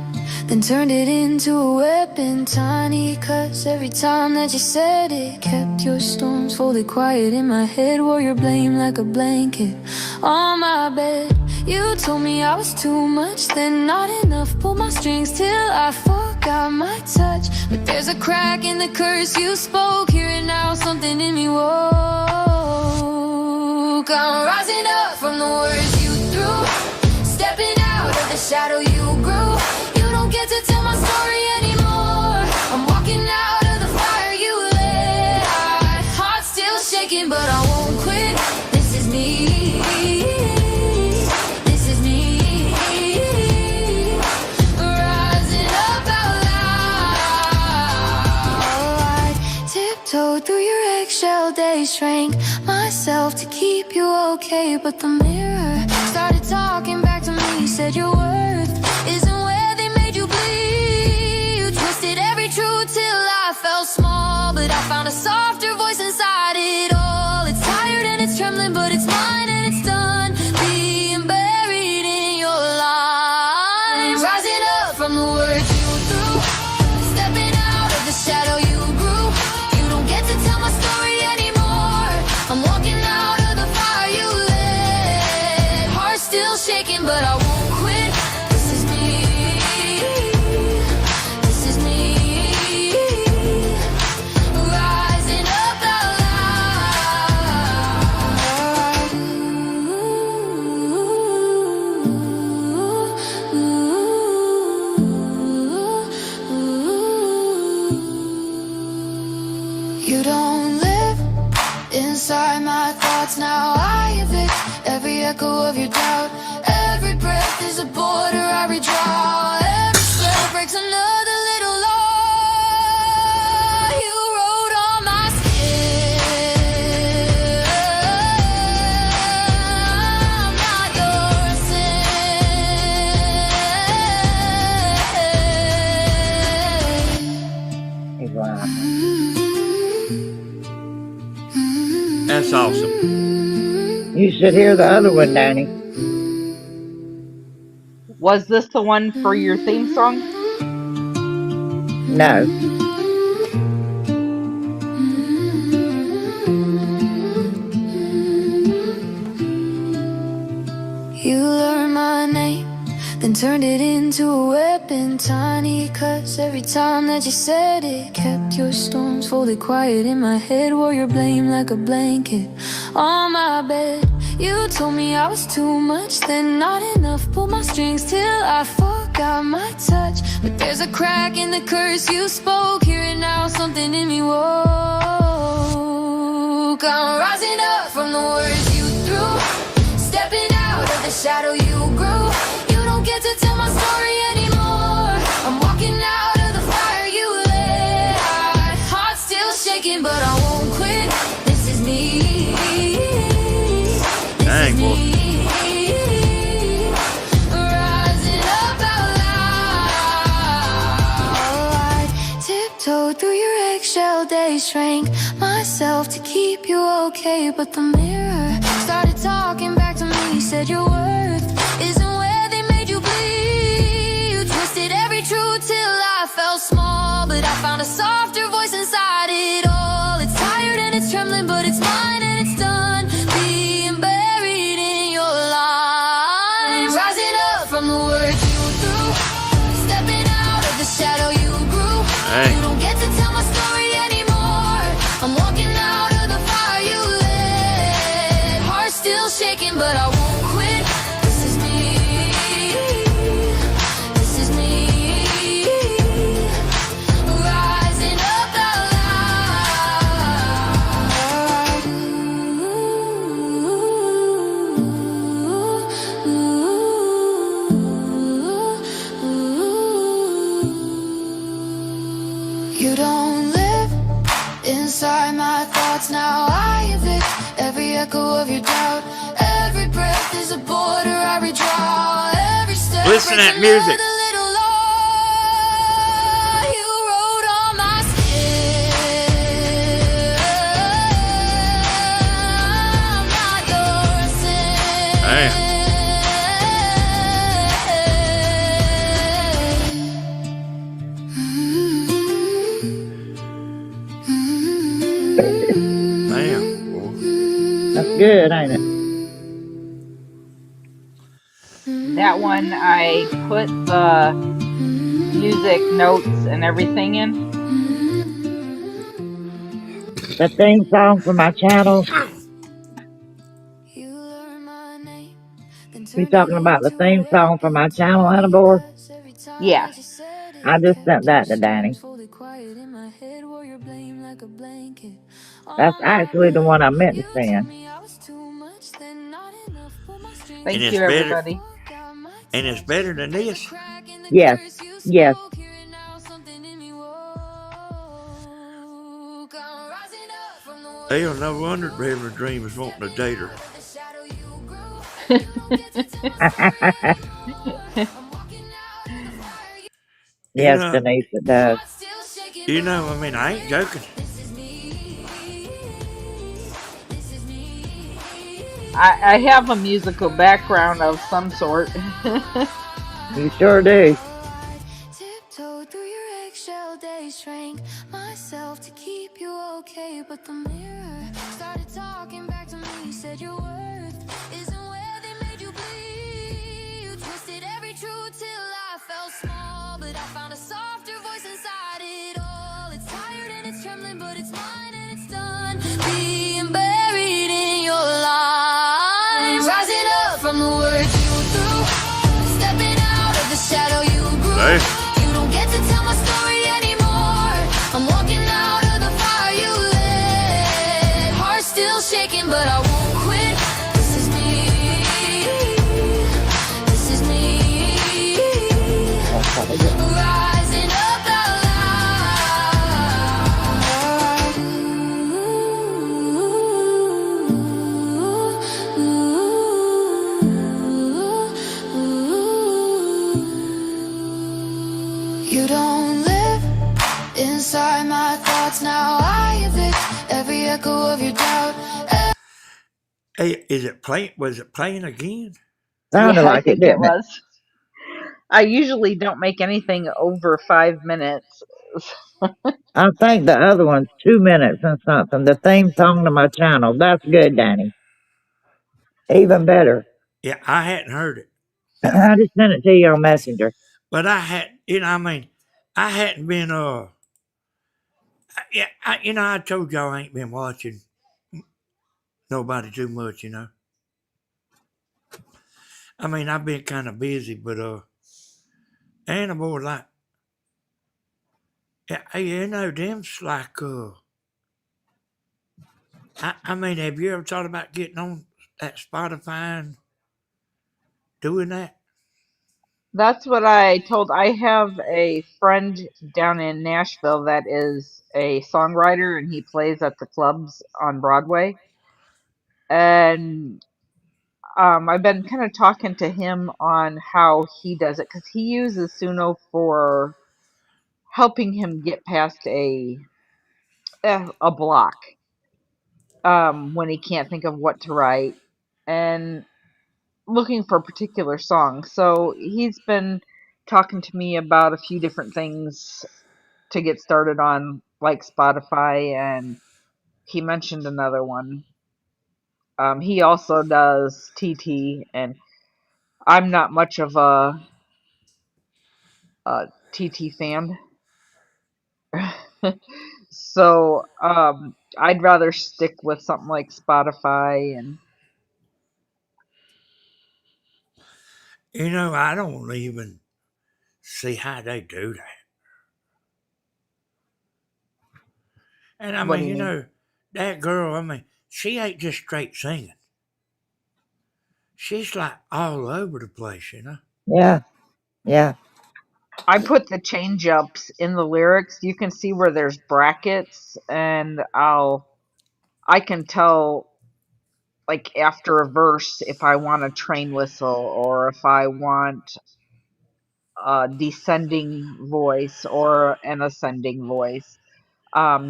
then turned it into a weapon. Tiny cuts every time that you said it. Kept your storms fully quiet in my head. Wore your blame like a blanket on my bed. You told me I was too much, then not enough. Pulled my strings till I forgot my touch. But there's a crack in the curse you spoke. Here and now, something in me woke. I'm rising up from the words you threw, stepping out of the shadow you grew. You don't get to tell my story anymore. I'm walking out of the fire you lit. Heart still shaking, but I won't quit. This is me. This is me. Rising up out loud. Tiptoed through your eggshell days, shrank myself to keep you okay, but the mirror started talking back to me. Said your worth isn't where they made you bleed. You twisted every truth till I felt small, but I found a softer voice inside it all. It's tired and it's trembling, but it's mine and it's done being buried in your lines. Rising up from the words you threw, stepping out of the shadow you grew. You don't get to tell my story anymore. I'm walking out of the fire you lit. Heart still shaking, but I won't quit. This is me. This is me. Rising up out loud. You don't live inside my thoughts now. I evict every echo of your doubt. Every breath is a border I redraw. Every spell breaks another little law. You wrote on my skin. I'm not your sin. He's lying. That's awesome. You should hear the other one, Danny. Was this the one for your theme song? No. You learned my name, then turned it into a weapon. Tiny cuts every time that you said it. Kept your storms fully quiet in my head. Wore your blame like a blanket on my bed. You told me I was too much, then not enough. Pulled my strings till I forgot my touch. But there's a crack in the curse you spoke. Here and now, something in me woke. I'm rising up from the words you threw, stepping out of the shadow you grew. You don't get to tell my story anymore. I'm walking out of the fire you lit. Heart still shaking, but I won't quit. This is me. Dang, boy. Rising up out loud. Tiptoed through your eggshell days, shrank myself to keep you okay. But the mirror started talking back to me. Said your worth isn't where they made you bleed. You twisted every truth till I felt small, but I found a softer voice inside it all. It's tired and it's trembling, but it's mine and it's done being buried in your lines. Rising up from the words you threw, stepping out of the shadow you grew. Hey. You don't get to tell my story anymore. I'm walking out of the fire you lit. Heart still shaking, but I won't quit. This is me. This is me. Rising up out loud. You don't live inside my thoughts now. I evict every echo of your doubt. Every breath is a border I redraw. Every step Listen to breaks that music. another little law. You wrote on my skin. I'm not your sin. Damn. Damn, boy. That's good, ain't it? That one I put the music notes and everything in. The theme song for my channel. You learn my name, then You turned talking it about the into a theme song for my weapon. channel, Anibor? Every time Yeah. that you said it, I just kept sent that to those Danny. scars folded quiet in my head, wore your blame like a blanket. That's All actually the one I meant to you told send. me I was too much, then not enough. Pulled my strings Thank And you, it's till I better. everybody. forgot my And it's touch. better than There's a this. crack in the Yes, curse you yes. spoke. Here and now, something in me woke. I'm rising up from the words Hell, no wonder Reverend Dream was wanting to date her. the shadow you grew. You don't get to tell my story anymore. I'm walking out of the fire you You Yes, know, Denise, it does. heart still shaking, you but know, I mean, I ain't joking. this is me. This is me. I have a musical background of some sort. You sure do. Tiptoed through your eggshell days, shrank myself to keep you okay. But the mirror started talking back to me. Said your worth isn't where they made you bleed. You twisted every truth till I felt small, but I found a softer voice inside it all. It's tired and it's trembling, but it's mine and it's done being buried in your lines. Rising up from the words you threw, stepping out of the shadow you grew. Hey. You don't get to tell my story anymore. I'm walking out of the fire you lit. Heart still shaking, but I won't quit. This is me. This is me. That's probably good. Rising up out loud. You don't live inside my thoughts now. I evict every echo of your doubt. Hey, is it playing? Was it playing again? Sounded Yeah, I like it, think it didn't it? was. I usually don't make anything over 5 minutes. I think the other one's 2 minutes and something. The theme song to my channel. That's good, Danny. Even better. Yeah, I hadn't heard it, I just sent it to you on Messenger. but I had, you know, I mean, I hadn't been, yeah, you know, I told y'all I ain't been watching nobody too much, you know. I mean, I've been kind of busy, but Anibor like, yeah, them's like I mean, have you ever thought about getting on that Spotify and doing that? That's what I told. I have a friend down in Nashville that is a songwriter and he plays at the clubs on Broadway. And I've been kind of talking to him on how he does it because he uses Suno for helping him get past a block when he can't think of what to write and looking for particular songs. So he's been talking to me about a few different things to get started on, like Spotify, and he mentioned another one. He also does TT, and I'm not much of a TT fan. So I'd rather stick with something like Spotify and I don't even see how they do that. And I what do mean, you mean? that girl, I mean, she ain't just straight singing. She's like all over the place. Yeah, yeah. I put the change ups in the lyrics. You can see where there's brackets, and I can tell like after a verse if I want a train whistle or if I want a descending voice or an ascending voice.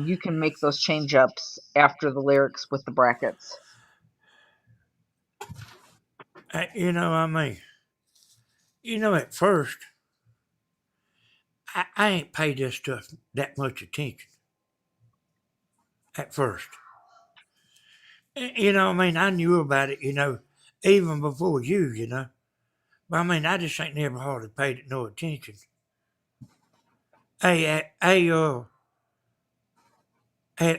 You can make those change ups after the lyrics with the brackets. I mean, at first, I ain't paid this stuff that much attention at first. I mean, I knew about it, even before you. But I mean, I just ain't never hardly paid it no attention. Hey,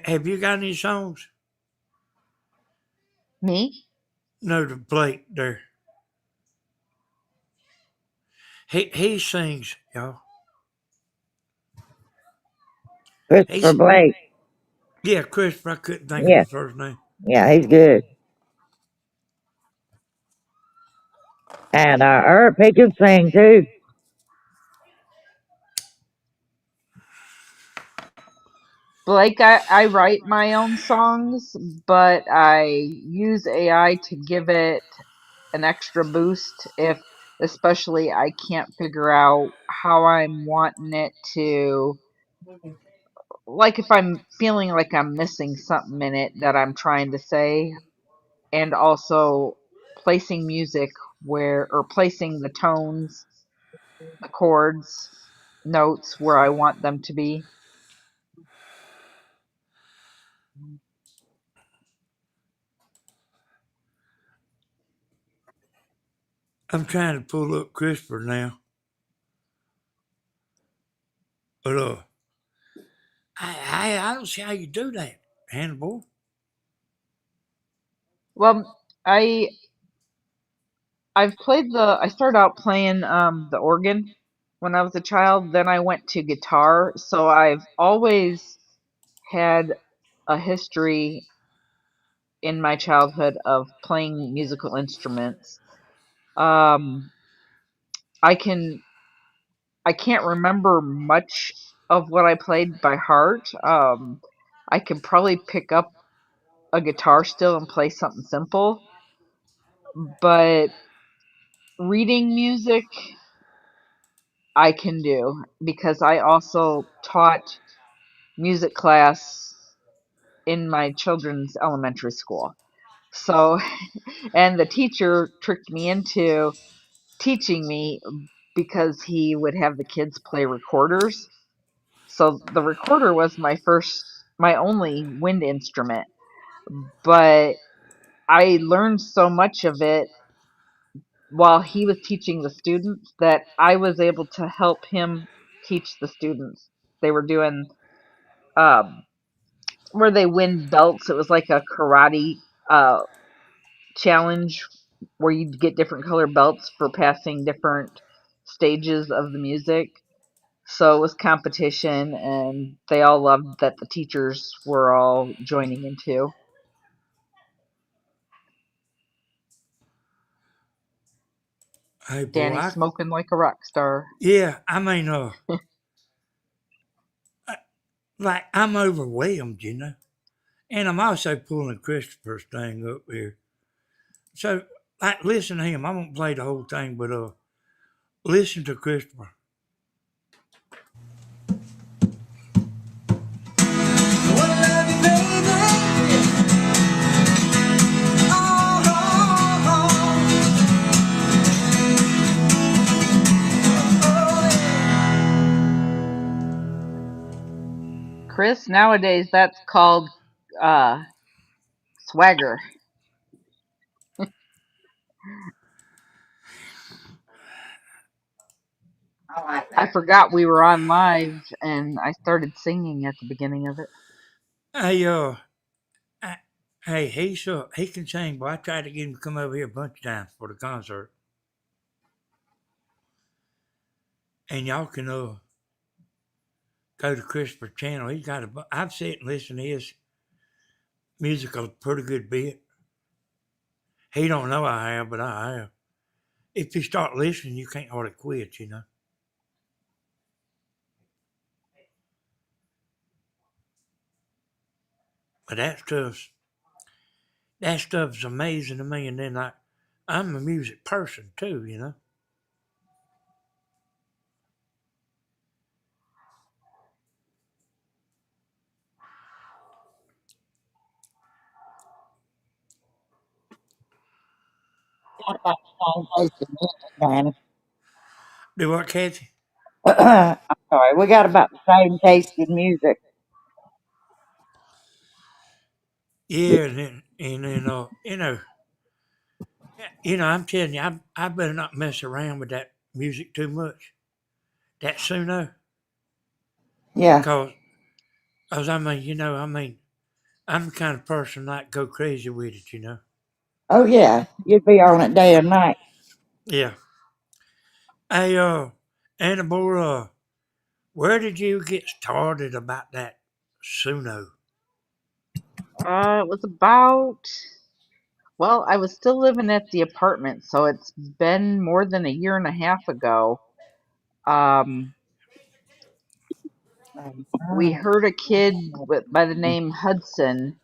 have you got any songs? Me? No, the Blake there. He sings, y'all. Christopher He's Blake. Yeah, Christopher. I couldn't think of Yeah, his first name. yeah, he's good. And Herb, he can sing too. Blake, I write my own songs, but I use AI to give it an extra boost if especially I can't figure out how I'm wanting it to, like if I'm feeling like I'm missing something in it that I'm trying to say, and also placing music where or placing the tones, the chords, notes where I want them to be. I'm trying to pull up Christopher now, but I don't see how you do that, Hannibal. Well, I I started out playing the organ when I was a child, then I went to guitar, so I've always had a history in my childhood of playing musical instruments. Um I can I can't remember much of what I played by heart. I can probably pick up a guitar still and play something simple, but reading music I can do because I also taught music class in my children's elementary school. So, and the teacher tricked me into teaching me because he would have the kids play recorders. So the recorder was my only wind instrument, but I learned so much of it while he was teaching the students that I was able to help him teach the students. They were doing um, where they win belts. It was like a karate challenge. where you'd get different color belts for passing different stages of the music. So it was competition, and they all loved that the teachers were all joining in too. Hey, boy, Danny smoking like a rock star. yeah, I mean, like I'm overwhelmed, and I'm also pulling Christopher's thing up here. So, like, listen to him. I won't play the whole thing, but listen to Christopher. Chris, nowadays that's called uh, swagger. I like I that. forgot we were on live, and I started singing at the beginning of it. Hey, I, hey, he can sing, but I tried to get him to come over here a bunch of times for the concert, and y'all can go to Christopher's channel. He's got I've sat and listened to his music a pretty good bit. He don't know I have, but I have. If you start listening, you can't hardly quit. But that stuff's amazing to me. And then I'm a music person too. Got about the same taste in music, Danny. Do what, Kathy? I'm sorry. We got about the same taste in music. Yeah, and then I'm telling you, I better not mess around with that music too much. That Suno, Yeah. cause, cause I'm the kind of person that go crazy with it. Oh, yeah. You'd be on it day and night. Yeah. Hey, Anibor, where did you get started about that Suno? It was about, well, I was still living at the apartment, so it's been more than a year and a half ago. Um, we heard a kid by the name Hudson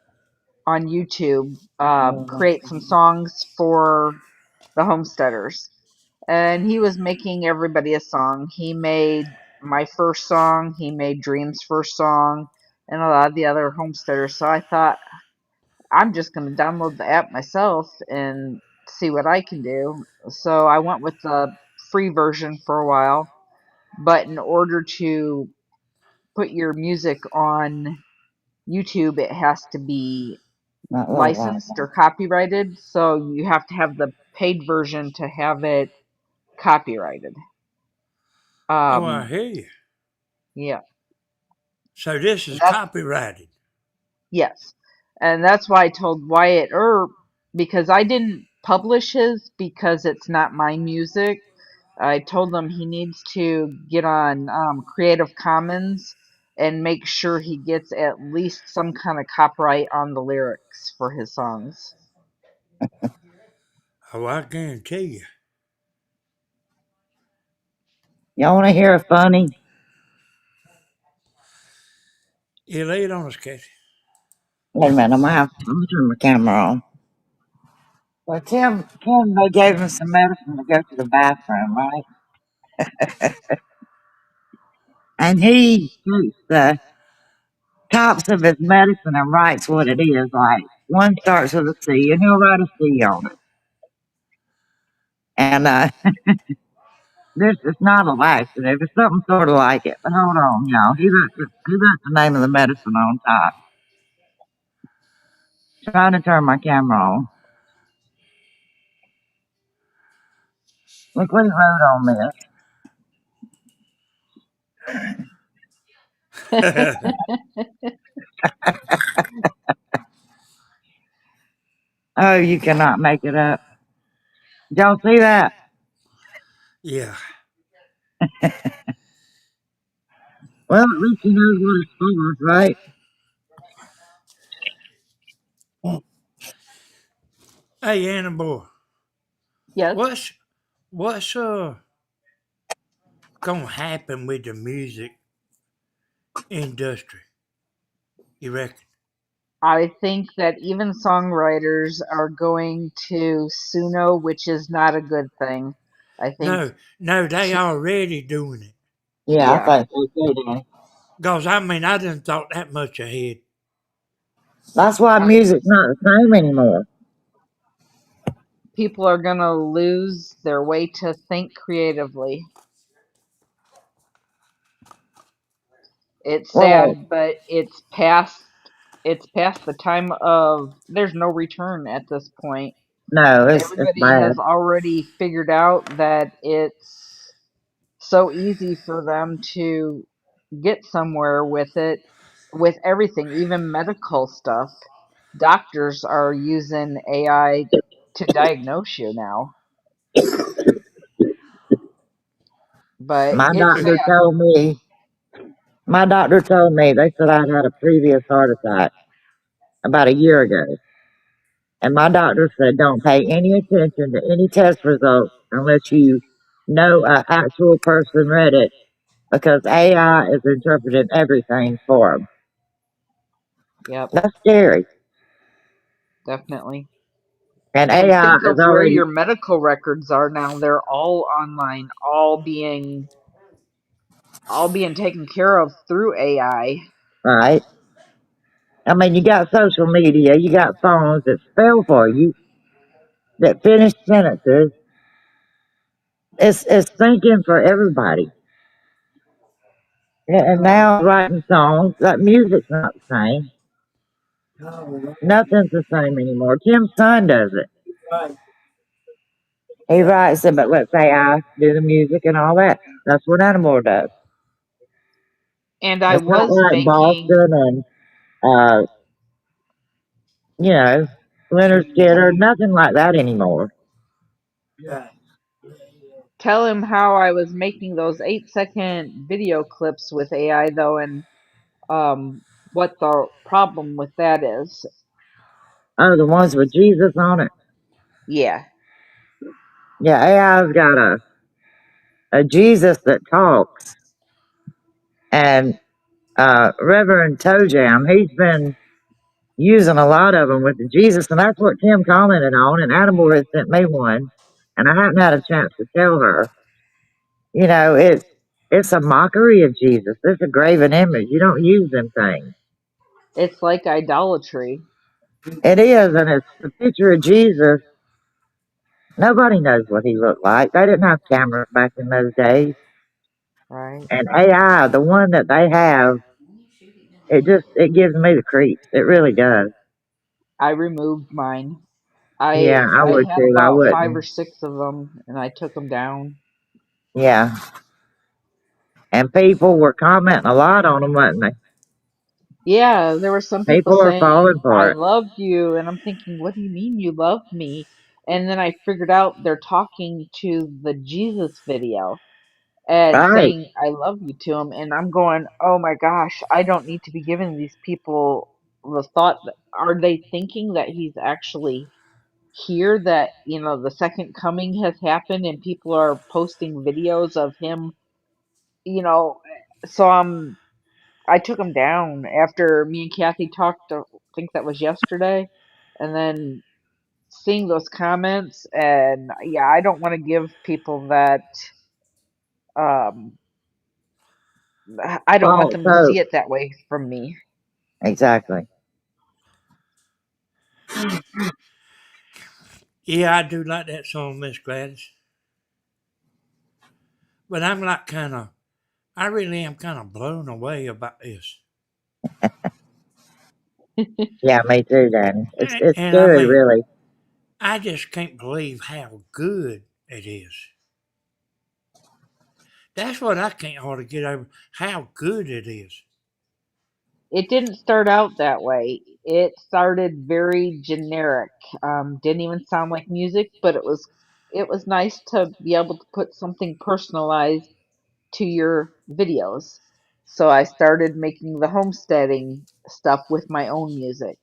on YouTube create some songs for the homesteaders. And he was making everybody a song. He made my first song, he made Dream's first song, and a lot of the other homesteaders. So I thought, I'm just going to download the app myself and see what I can do. So I went with the free version for a while. But in order to put your music on YouTube, it has to be Not a little while licensed or copyrighted. So you have to have the paid version to have it copyrighted. Oh, I Um, hear you. yeah, So this is that's copyrighted. yes, and that's why I told Wyatt because I didn't publish his because it's not my music. I told him he needs to get on Creative Commons and make sure he gets at least some kind of copyright on the lyrics for his songs. Oh, I guarantee you. Y'all want to hear a funny? You lay it on us, Kathy. Wait a minute. I'm gonna turn my camera on. Well, Tim, they gave him some medicine to go to the bathroom, right? And he shoots the tops of his medicine and writes what it is. Like one starts with a C, and he'll write a C on it. And this is not a laxative. It's something sort of like it. But hold on, y'all. He wrote the name of the medicine on top. Trying to turn my camera on. Look what he wrote on this. Oh, you cannot make it up. Did y'all see that? Yeah. Well, at least he knows what it's for, right? Hey, Anibor, Yes, what's gonna happen with the music industry? You reckon? I think that even songwriters are going to Suno, which is not a good thing. I think, No, no, they already doing it. Yeah, I yeah, think so too, Danny. Cause I mean, I didn't thought that much ahead. That's why I, music's not the same anymore. people are going to lose their way to think creatively. It's Well, sad, but it's past the time of there's no return at this point. no, it's Everybody bad. has already figured out that it's so easy for them to get somewhere with it, with everything, even medical stuff. Doctors are using AI to diagnose you now, but My it's doctor sad. told me, my doctor told me they said I'd had a previous heart attack about a year ago. And my doctor said don't pay any attention to any test results unless you know an actual person read it because AI is interpreting everything for them. Yep, That's scary. definitely. And And AI think of is where already your medical records are now. They're all online, all being taken care of through AI. right. I mean, you got social media, you got phones that spell for you, that finish sentences. It's thinking for everybody. And now writing songs, that music's not the same. Nothing's the same anymore. Tim's son does it. He writes it, but let's say I do the music and all that. That's what Anibor does. And I It's not was like making Boston and uh, you know, Leonard Skinner, nothing like that anymore. tell him how I was making those 8-second video clips with AI though, and um what the problem with that is. Oh, the ones with Jesus on it. Yeah. Yeah, AI's got a Jesus that talks, and Reverend Toe Jam, he's been using a lot of them with the Jesus, and that's what Tim commented on. And Anibor had sent me one, and I haven't had a chance to tell her. You know, it's a mockery of Jesus. It's a graven image. You don't use them things. It's like idolatry, It is, and it's the picture of Jesus. Nobody knows what he looked like. They didn't have cameras back in those days. right? And AI, the one that they have, it gives me the creeps. It really does. I removed mine. I Yeah, I I would have too. I about 5 or wouldn't. 6 of them and I took them down. Yeah. And people were commenting a lot on them, wasn't they? Yeah, there were some people People are falling saying, "I for it. loved you," and I'm thinking, "What do you mean you love me?" And then I figured out they're talking to the Jesus video and Right. saying, "I love you" to him, and I'm going, "Oh my gosh, I don't need to be giving these people the thought that, are they thinking that he's actually here, that, the second coming has happened and people are posting videos of him, you know, so I took him down after me and Kathy talked, I think that was yesterday, and then seeing those comments, and yeah, I don't want to give people that, um I don't want False them to hope. see it that way from me. Exactly. Yeah, I do like that song, Miss Gladys. But I'm like I really am kind of blown away about this. Yeah, me too, Danny. It's And I scary, mean, really. I just can't believe how good it is. That's what I can't hardly get over, how good it is. It didn't start out that way. It started very generic. Didn't even sound like music, but it was nice to be able to put something personalized to your videos. So I started making the homesteading stuff with my own music.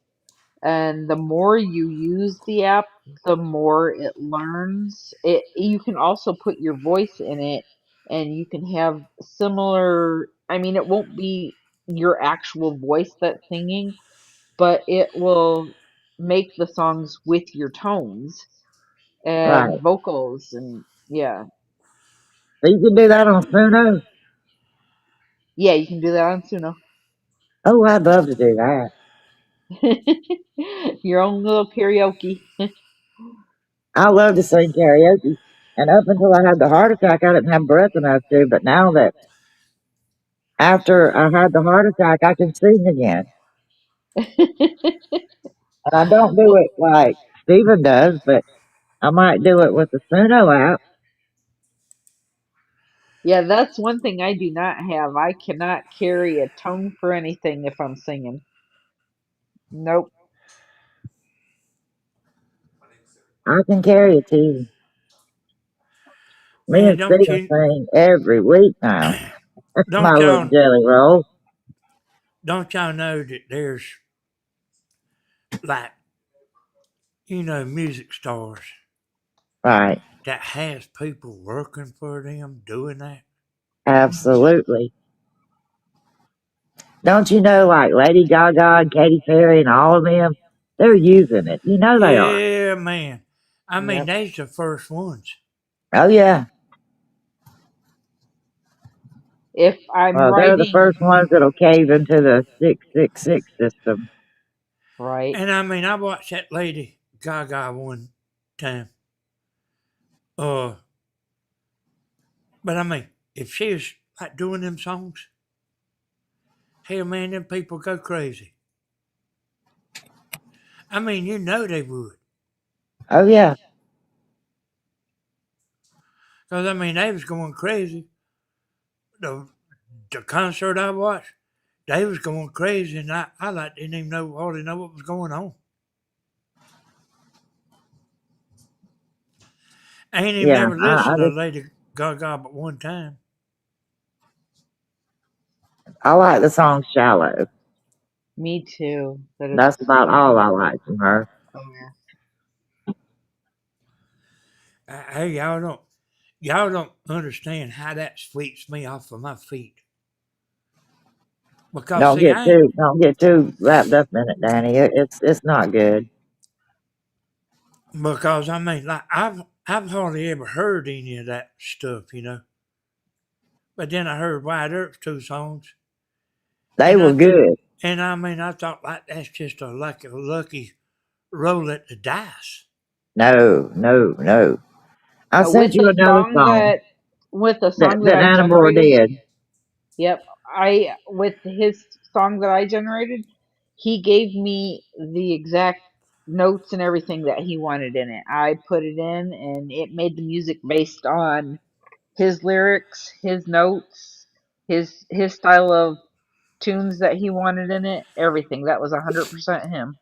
And the more you use the app, the more it learns. It you can also put your voice in it and you can have similar, I mean it won't be your actual voice that's singing, but it will make the songs with your tones and Right. vocals and yeah. So you can do that on Suno? Yeah, you can do that on Suno. Oh, I'd love to do that. Your own little karaoke. I love to sing karaoke. And up until I had the heart attack, I didn't have breath enough to. But now that after I had the heart attack, I can sing again. And I don't do Well, it like Steven does, but I might do it with the Suno app. yeah, that's one thing I do not have. I cannot carry a tone for anything if I'm singing. Nope. I can carry a tune. Me Man, and Steven sing every week now. That's my don't little y'all jelly roll. don't y'all know that there's like, music stars Right. that has people working for them doing that? Absolutely. Don't you know, like Lady Gaga and Katy Perry and all of them, they're using it. You know they are. Yeah, man. I mean, Yep. they's the first ones. Oh yeah. If I'm Well, they're the writing, first ones that'll cave into the 666 system. right. And I mean, I watched that Lady Gaga one time. Uh, but I mean, if she was like doing them songs, hell, man, them people go crazy. I mean, they would. Oh yeah. Because, I mean, they was going crazy. The, the concert I watched, they was going crazy, and I like didn't even hardly know what was going on. I ain't even Yeah. never I listened to just Lady Gaga but one time. I like the song Shallow. Me too. But That's it's about all I like from her. oh yeah. Hey, y'all don't understand how that sweeps me off of my feet. Because see, Don't get too wrapped up in it, Danny. It's not good. because I mean, like I've hardly ever heard any of that stuff. But then I heard Wyatt Earp's two songs, They and were good. I mean, I thought like that's just a lucky roll at the dice. No, no, no. I sent With you the another song song that with the that song that that I Anibor generated, did. yep, I with his song that I generated, he gave me the exact notes and everything that he wanted in it. I put it in and it made the music based on his lyrics, his notes, his style of tunes that he wanted in it, everything. That was 100% him.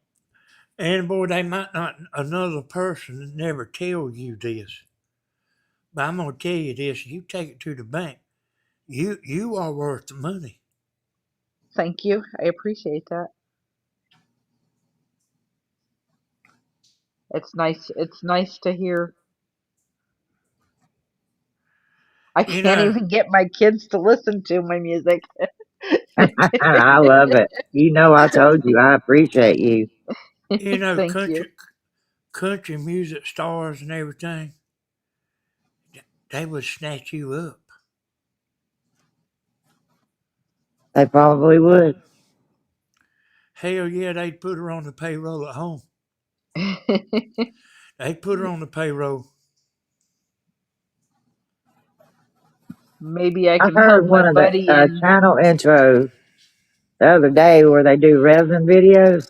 And boy, they might not another person never tell you this, but I'm gonna tell you this: you take it to the bank, you are worth the money. Thank you. I appreciate that. It's nice. It's nice to hear. I You can't know, even get my kids to listen to my music. I love it. You know I told you I appreciate you. Thank you. country music stars and everything, they would snatch you up. They probably would. Hell yeah, they'd put her on the payroll at home. They'd put her on the payroll. Maybe I I can heard help my one of the buddy and channel intros the other day where they do resin videos,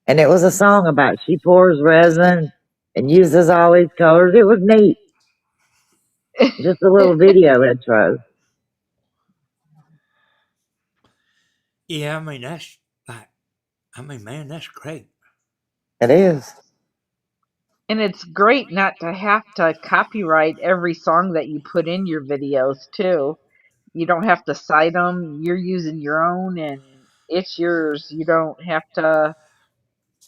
and it was a song about she pours resin and uses all these colors. It was neat. Just a little video intro. Yeah, I mean like, man, that's great. It is. And it's great not to have to copyright every song that you put in your videos too. You don't have to cite them. You're using your own, and it's yours. You don't have to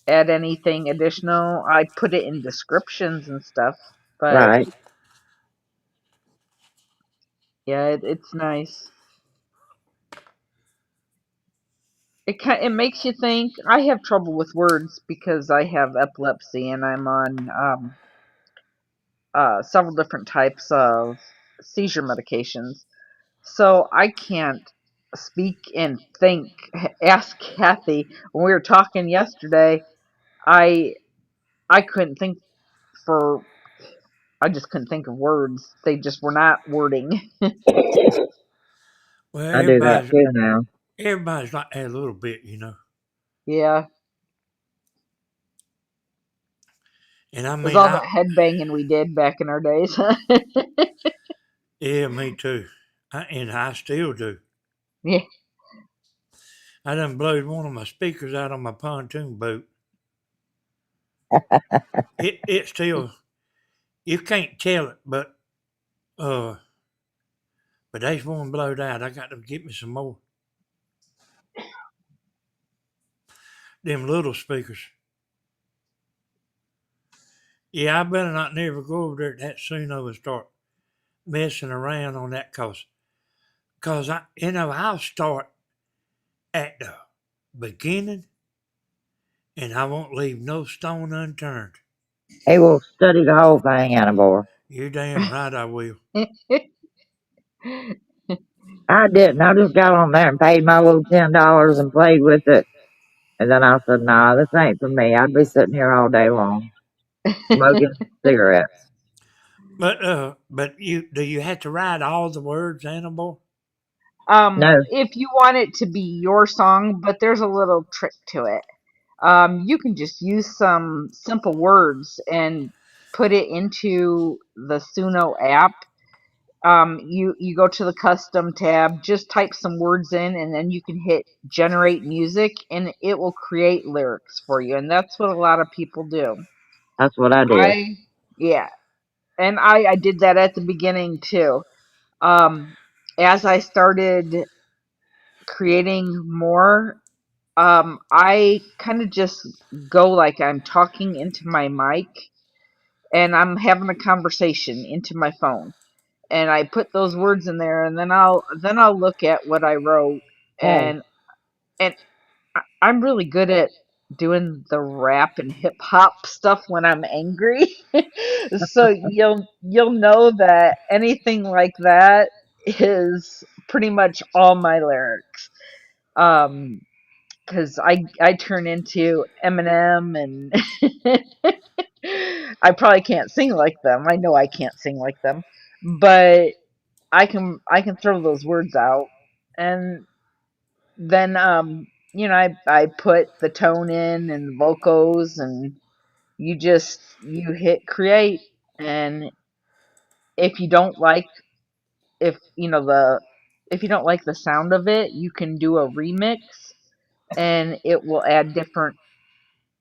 add anything additional. I put it in descriptions and stuff, but Right. yeah, it's nice. It makes you think. I have trouble with words because I have epilepsy and I'm on several different types of seizure medications. So I can't speak and think. Ask Kathy when we were talking yesterday. I I couldn't think for. I just couldn't think of words. They just were not wording. Well, I do that too now. everybody's like that a little bit, you know. Yeah, And I it was mean, all that headbanging we did back in our days. yeah, me too. And I still do. Yeah. I done blowed one of my speakers out on my pontoon boat. It still, you can't tell it, uh, but there's one blowed out. I got to get me some more. Them little speakers. Yeah, I better not never go over there that soon and start messing around on that cause I'll start at the beginning and I won't leave no stone unturned. He will study the whole thing, Anibor. You're damn right I will. I didn't. I just got on there and paid my little $10 and played with it. And then I said, nah, this ain't for me. I'd be sitting here all day long smoking cigarettes. But do you have to write all the words, Anibor? No, If you want it to be your song, but there's a little trick to it. You can just use some simple words and put it into the Suno app. You go to the custom tab, just type some words in, and then you can hit generate music, and it will create lyrics for you. And that's what a lot of people do. that's what I did. Yeah, and I did that at the beginning too. Um, as I started creating more, I kind of just go like I'm talking into my mic and I'm having a conversation into my phone. And I put those words in there, and then I'll look at what I wrote, Hey, and I'm really good at doing the rap and hip hop stuff when I'm angry. So you'll know that anything like that is pretty much all my lyrics. Um, because I turn into Eminem and I probably can't sing like them. I know I can't sing like them, but I can throw those words out, and then I put the tone in and the vocals, and you hit create, and if you don't like if you know the if you don't like the sound of it, you can do a remix, and it will add different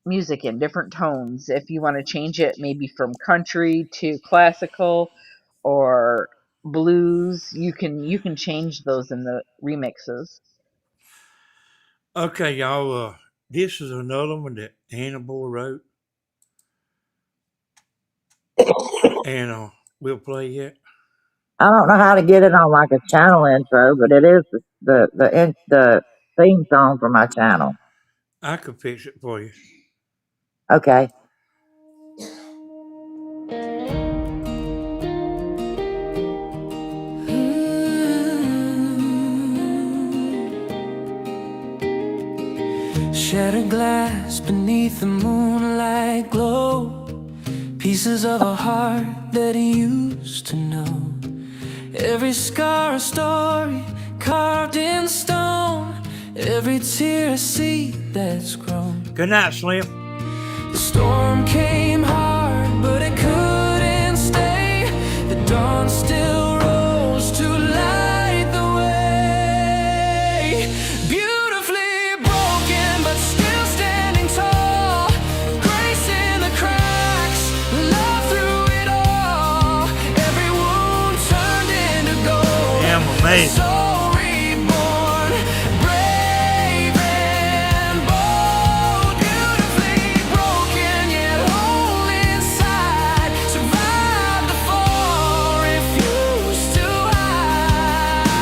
music in different tones. If you want to change it maybe from country to classical or blues, you can change those in the remixes. Okay, y'all. This is another one that Anibor wrote, and we'll play it. I don't know how to get it on like a channel intro, but it is the theme song for my channel. I could fix it for you. Okay. Shattered glass beneath the moonlight glow. Pieces of a heart that he used to know. Every scar a story carved in stone. Every tear a seed that's grown. Good night, Slim. The storm came hard, but it couldn't stay. The dawn still rose to light the way. Beautifully broken, but still standing tall. Grace in the cracks, I'm amazed. Soul reborn, brave and bold, beautifully broken yet whole inside. Survived the fall, refused to hide.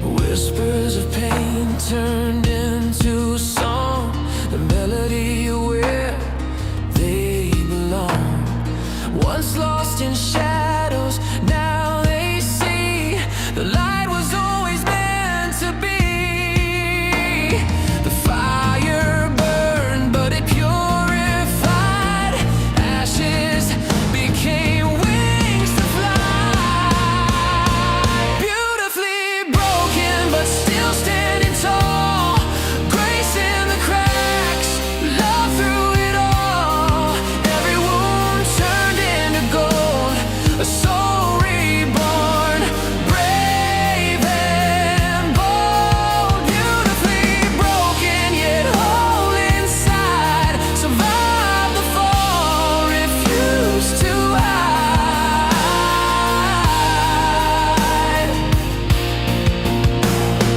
Whispers of pain turned into song, the melody where they belong. Once lost in shadows, now they see the light was always meant to be. The fire burned, but it purified. Ashes became wings to fly. Beautifully broken, but still standing tall. Grace in the cracks, love through it all. Every wound turned into gold, a soul reborn, brave and bold. Beautifully broken yet whole inside. Survived the fall, refused to hide.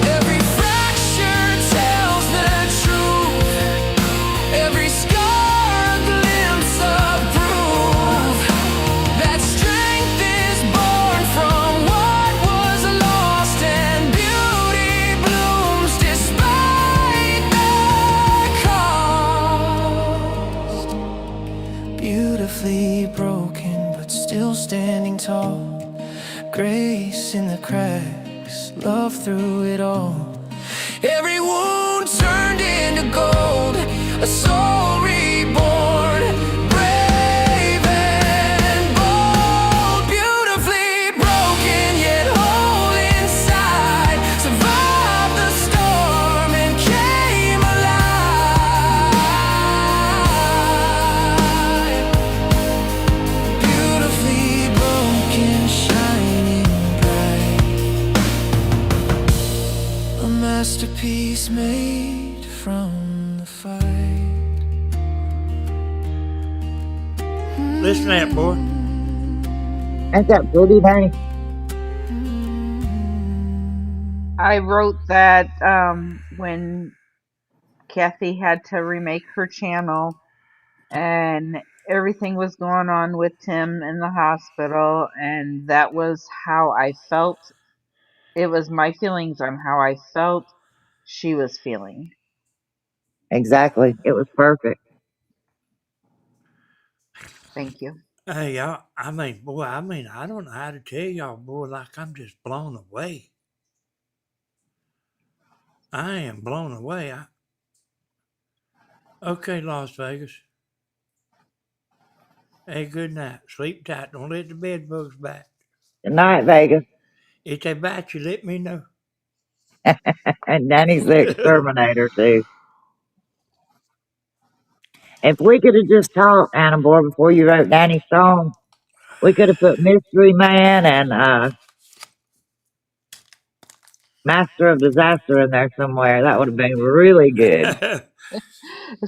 Every fracture tells the truth. Every scar a glimpse of proof that strength is born from what was lost, and beauty blooms despite the cost. Beautifully broken, but still standing tall. Grace in the cracks, love through it all. Every wound turned into gold, a soul reborn, brave and bold. Beautifully broken yet whole inside. Survived the storm and came alive. Beautifully broken, shining bright. A masterpiece made from the fight. Listen to that, boy. Ain't that pretty, Danny? I wrote that when Kathy had to remake her channel and everything was going on with Tim in the hospital, and that was how I felt. It was my feelings on how I felt she was feeling. Exactly. It was perfect. Thank you. Hey, y'all, boy, I don't know how to tell y'all, boy, like I'm just blown away. I am blown away. Okay, Las Vegas. Hey, good night. Sleep tight. Don't let the bed bugs bite. Good night, Vegas. If they bite you, let me know. And Danny's the exterminator, too. If we could have just talked, Anibor, before you wrote Danny's song, we could have put Mystery Man and Master of Disaster in there somewhere. That would have been really good.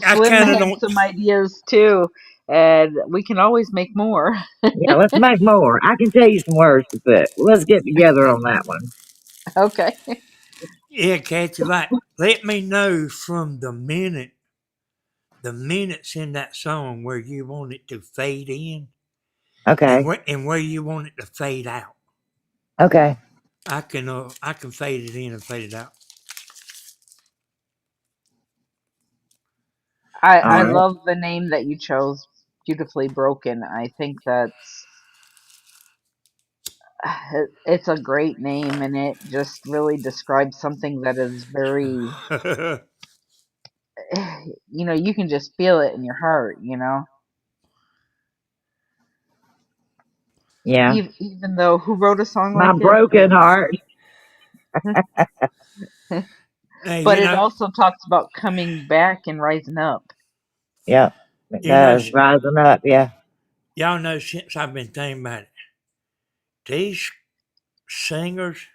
I Slim kind of had don't. some ideas too, and we can always make more. Yeah, let's make more. I can tell you some words to put. Let's get together on that one. Okay. Yeah, Kathy, like, let me know from the minutes in that song where you want it to fade in Okay. and where you want it to fade out. Okay. I can fade it in and fade it out. All I right. love the name that you chose, Beautifully Broken. I think that's it's a great name, and it just really describes something that is very, you can just feel it in your heart, Yeah. even though who wrote a song My like it? broken heart. Hey, But it also talks about coming back and rising up. Yep. It you know, does. Rising up. Yeah. y'all know since I've been thinking about it, these singers,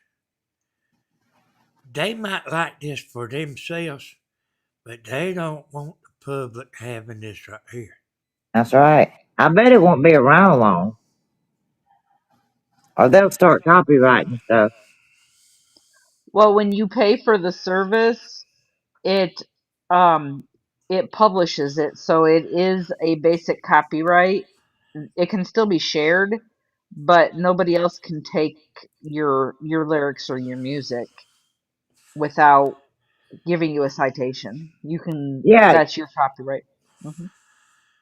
they might like this for themselves, but they don't want the public having this right here. That's right. I bet it won't be around long, or they'll start copyrighting stuff. Well, when you pay for the service, it um it publishes it, so it is a basic copyright. It can still be shared, but nobody else can take your lyrics or your music without giving you a citation. You can Yeah, That's your copyright. Hmm.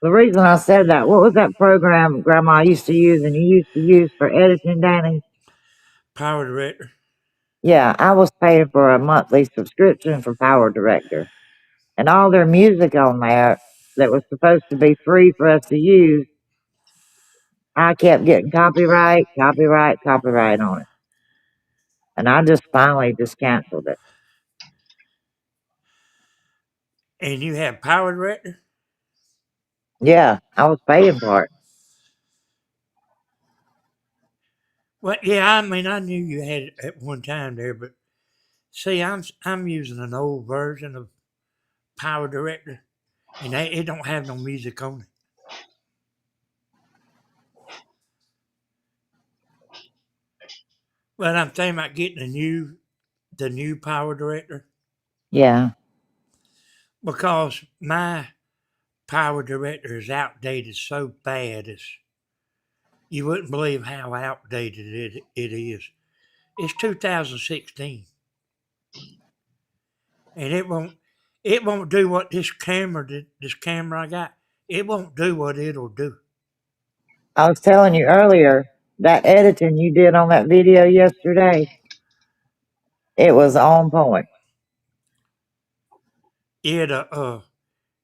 the reason I said that, what was that program Grandma used to use and you used to use for editing, Danny? Power Director. Yeah, I was paying for a monthly subscription for Power Director. And all their music on there that was supposed to be free for us to use, I kept getting copyright, copyright, copyright on it. And I just finally just canceled it. And you have Power Director? Yeah, I was paying for it. Well, yeah, I mean, I knew you had it at one time there, but see, I'm using an old version of Power Director, and it don't have no music on it. But I'm thinking about getting the new Power Director Yeah. because my Power Director is outdated so bad you wouldn't believe how outdated it is. It's 2016, and it won't do what this camera did. This camera I got, it won't do what it'll do. I was telling you earlier, that editing you did on that video yesterday, it was on point. Yeah, the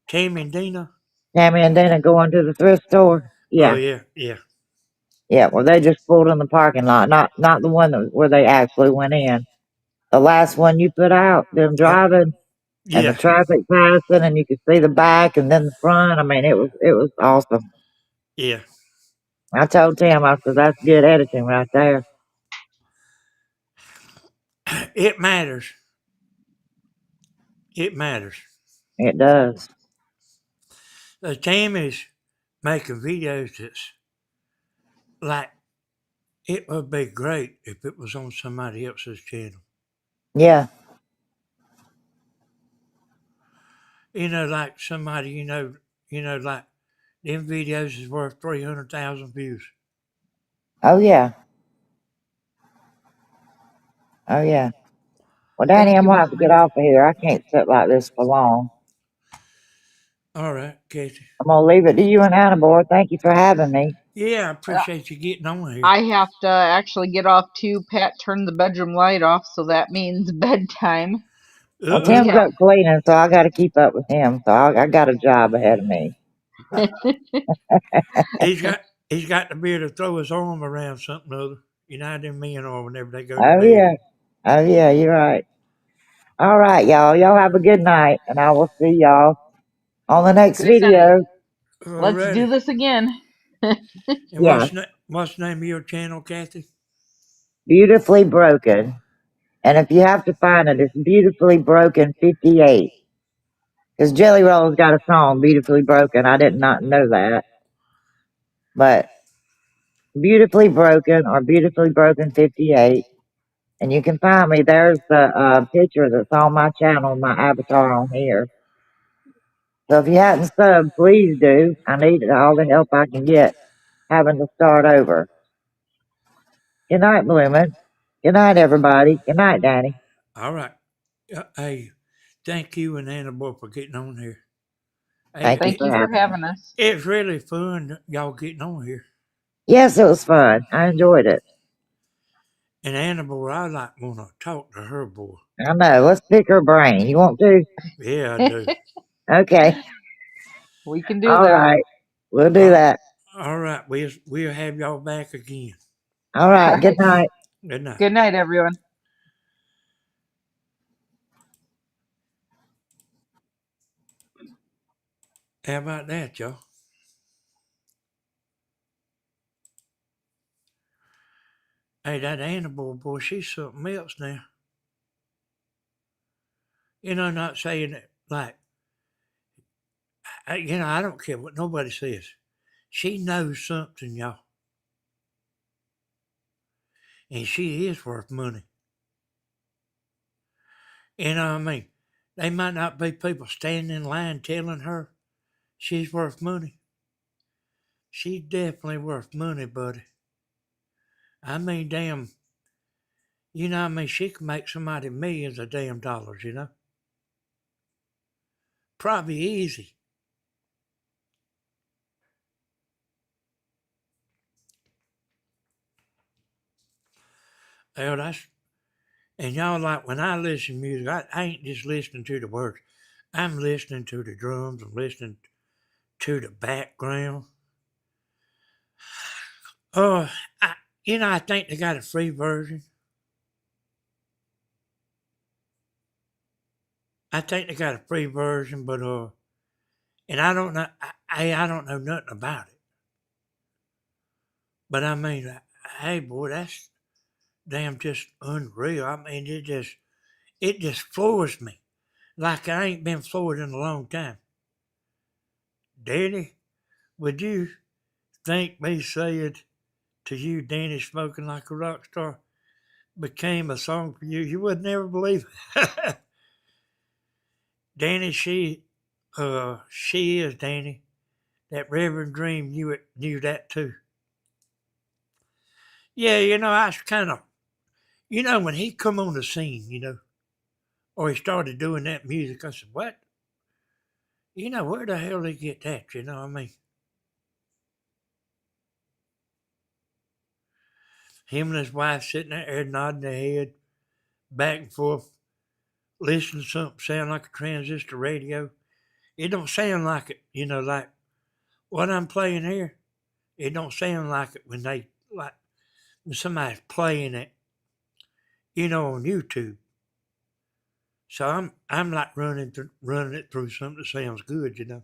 Tammy and Dina. Tammy and Dana going to the thrift store. Oh Yeah. yeah, yeah, Yeah. Well, they just pulled in the parking lot, not the one where they actually went in. The last one you put out, them oh driving and the yeah, traffic passing, and you could see the back and then the front. I mean, it was awesome. yeah. I told Tim, I said, that's good editing right there. It matters. It matters. It does. Tammy's making videos that's like it would be great if it was on somebody else's channel. Yeah. Like somebody like them videos is worth 300,000 views. Oh yeah. Oh yeah. Well, Danny, Thank I'm you, gonna Miss have to get Lynn. off of here. I can't sit like this for long. All right, Kathy. I'm gonna leave it to you and Anibor. Thank you for having me. Yeah, I appreciate you getting on here. I have to actually get off too. Pat turned the bedroom light off, so that means bedtime. Well, Uh We Tim's oh. have up cleaning, so I got to keep up with him. So I got a job ahead of me. He's got to be able to throw his arm around something or other. How them men are whenever they go to Oh bed. yeah. Oh yeah. You're right. All right, y'all. Y'all have a good night, and I will see y'all on the next good night. video. Let's do Alrighty. this again. And Yeah. what's the name of your channel, Kathy? Beautifully broken. And if you have to find it, it's Beautifully Broken 58. Because Jelly Roll's got a song, Beautifully Broken. I did not know that. But Beautifully Broken or Beautifully Broken 58. And you can find me. There's the picture that's on my channel, my avatar on here. So if you hadn't subbed, please do. I need all the help I can get having to start over. Good night, Bloomin'. Good night, everybody. Good night, Danny. All right. Hey, thank you and Anibor for getting on here. Hey, Thank you Thank for you for having me. having us. it's really fun y'all getting on here. Yes, it was fun. I enjoyed it. And Anibor, I like want to talk to her boy. I know. Let's pick her brain. You want to? Yeah, I do. Okay. We can do All that. right. We'll do Uh, that. all right, we'll have y'all back again. All All right. Good right. night. Good night. Good night, everyone. How about that, y'all? Hey, that Anibor boy, she's something else now. Not saying that like I don't care what nobody says. She knows something, y'all. And she is worth money. You know what I mean? They might not be people standing in line telling her she's worth money. She's definitely worth money, buddy. I mean, damn, you know what I mean? She could make somebody millions of damn dollars, you know? Probably easy. Well, that's, and y'all, like, when I listen to music, I ain't just listening to the words. I'm listening to the drums. I'm listening to the background. Oh, I think they got a free version. I think they got a free version, but and I don't know. I don't know nothing about it. But I mean, hey, boy, that's damn just unreal. I mean, it just floors me like I ain't been floored in a long time. Danny, would you think me saying to you, Danny, smoking like a rock star, became a song for you? You would never believe it. Danny, she is Danny. That Reverend Dream knew that too. Yeah, I was kind of, when he come on the scene, or he started doing that music, I said, what? Where the hell did he get that? You know what I mean? Him and his wife sitting there nodding their head back and forth, listening to something sound like a transistor radio. It don't sound like it, like what I'm playing here. It don't sound like it when somebody's playing it, on YouTube. So I'm like running it through something that sounds good.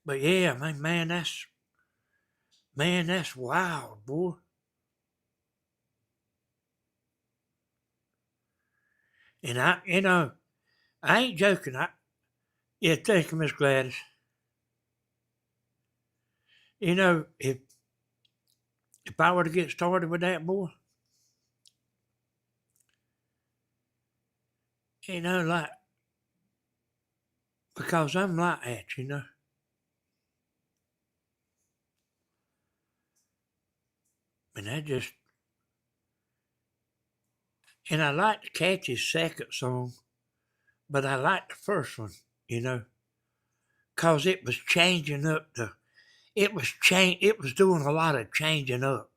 But yeah, man, that's wild, boy. And I ain't joking. Yeah, thank you, Miss Gladys. If I were to get started with that, boy, like, because I'm like that. And and I like to catch his second song, but I like the first one, you know, cause it was changing up it was doing a lot of changing up.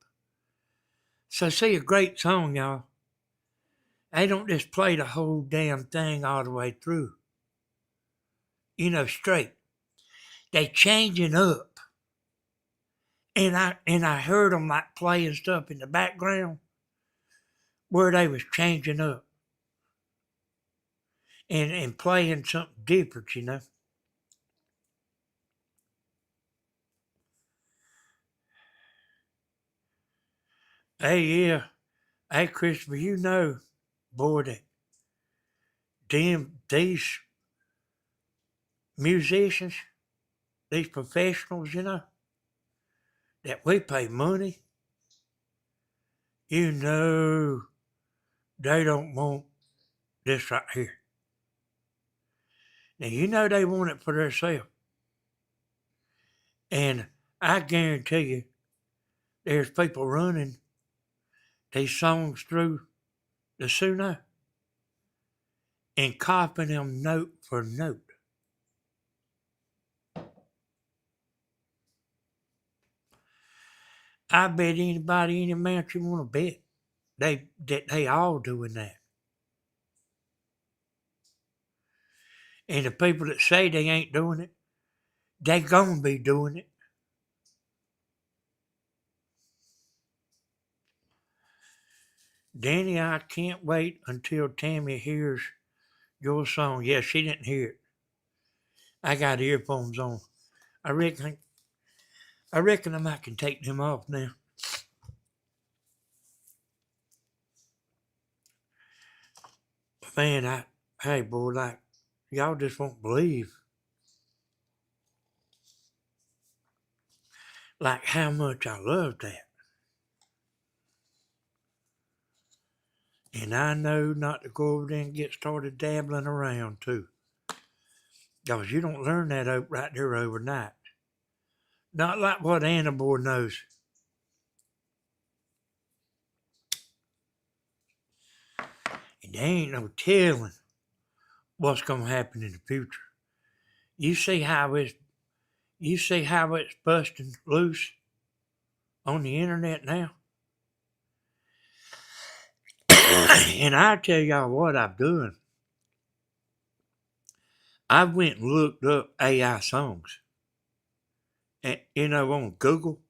So see, a great song, y'all, they don't just play the whole damn thing all the way through, straight. They changing up. And I heard them like playing stuff in the background where they was changing up and playing something different. Hey, yeah. Hey, Christopher, boy, that these musicians, these professionals, that we pay money, you know, they don't want this right here. Now, they want it for themselves. And I guarantee you, there's people running these songs through the Suno and copying them note for note. I bet anybody, any amount you want to bet, they all doing that. And the people that say they ain't doing it, they gonna be doing it. Danny, I can't wait until Tammy hears your song. Yeah, she didn't hear it. I got earphones on. I reckon I might can take them off now. Man, hey boy, like, y'all just won't believe. like how much I love that. And I know not to go over there and get started dabbling around too. Because you don't learn that right there overnight. Not like what Anibor knows. And there ain't no telling what's gonna happen in the future. You see how it's busting loose on the internet now. And I tell y'all what I'm doing. I went and looked up AI songs. And, on Google.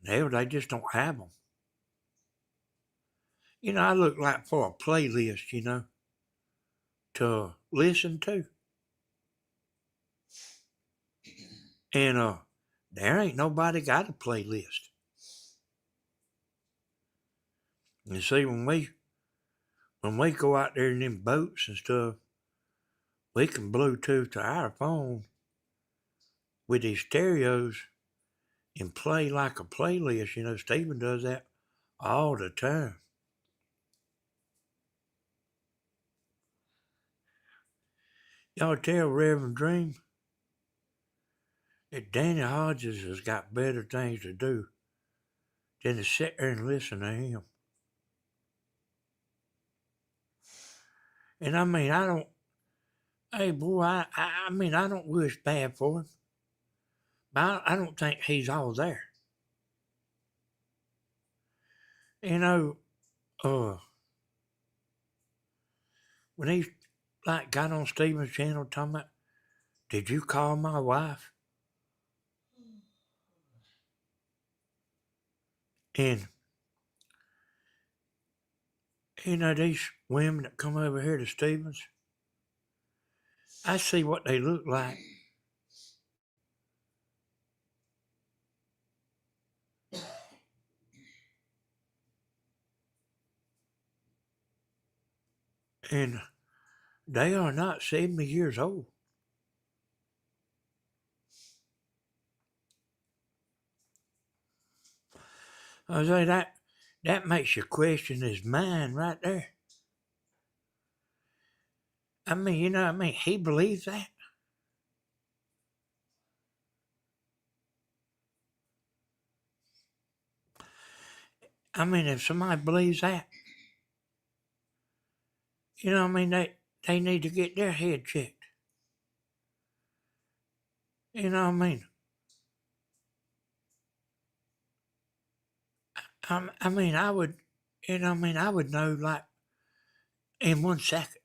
Hell, they just don't have them. I look like for a playlist, to listen to. And there ain't nobody got a playlist. You see, when we go out there in them boats and stuff, we can Bluetooth to our phone with these stereos and play like a playlist. Stephen does that all the time. Y'all tell Reverend Dream that Danny Hodges has got better things to do than to sit there and listen to him. And I don't, hey boy, I don't wish bad for him. But I don't think he's all there. When he got on Stephen's channel talking about, did you call my wife? And these women that come over here to Stevens, I see what they look like. And they are not 70 years old. I say that makes you question his mind right there. He believes that. If somebody believes that, they need to get their head checked. You know what I mean? I would know like in 1 second.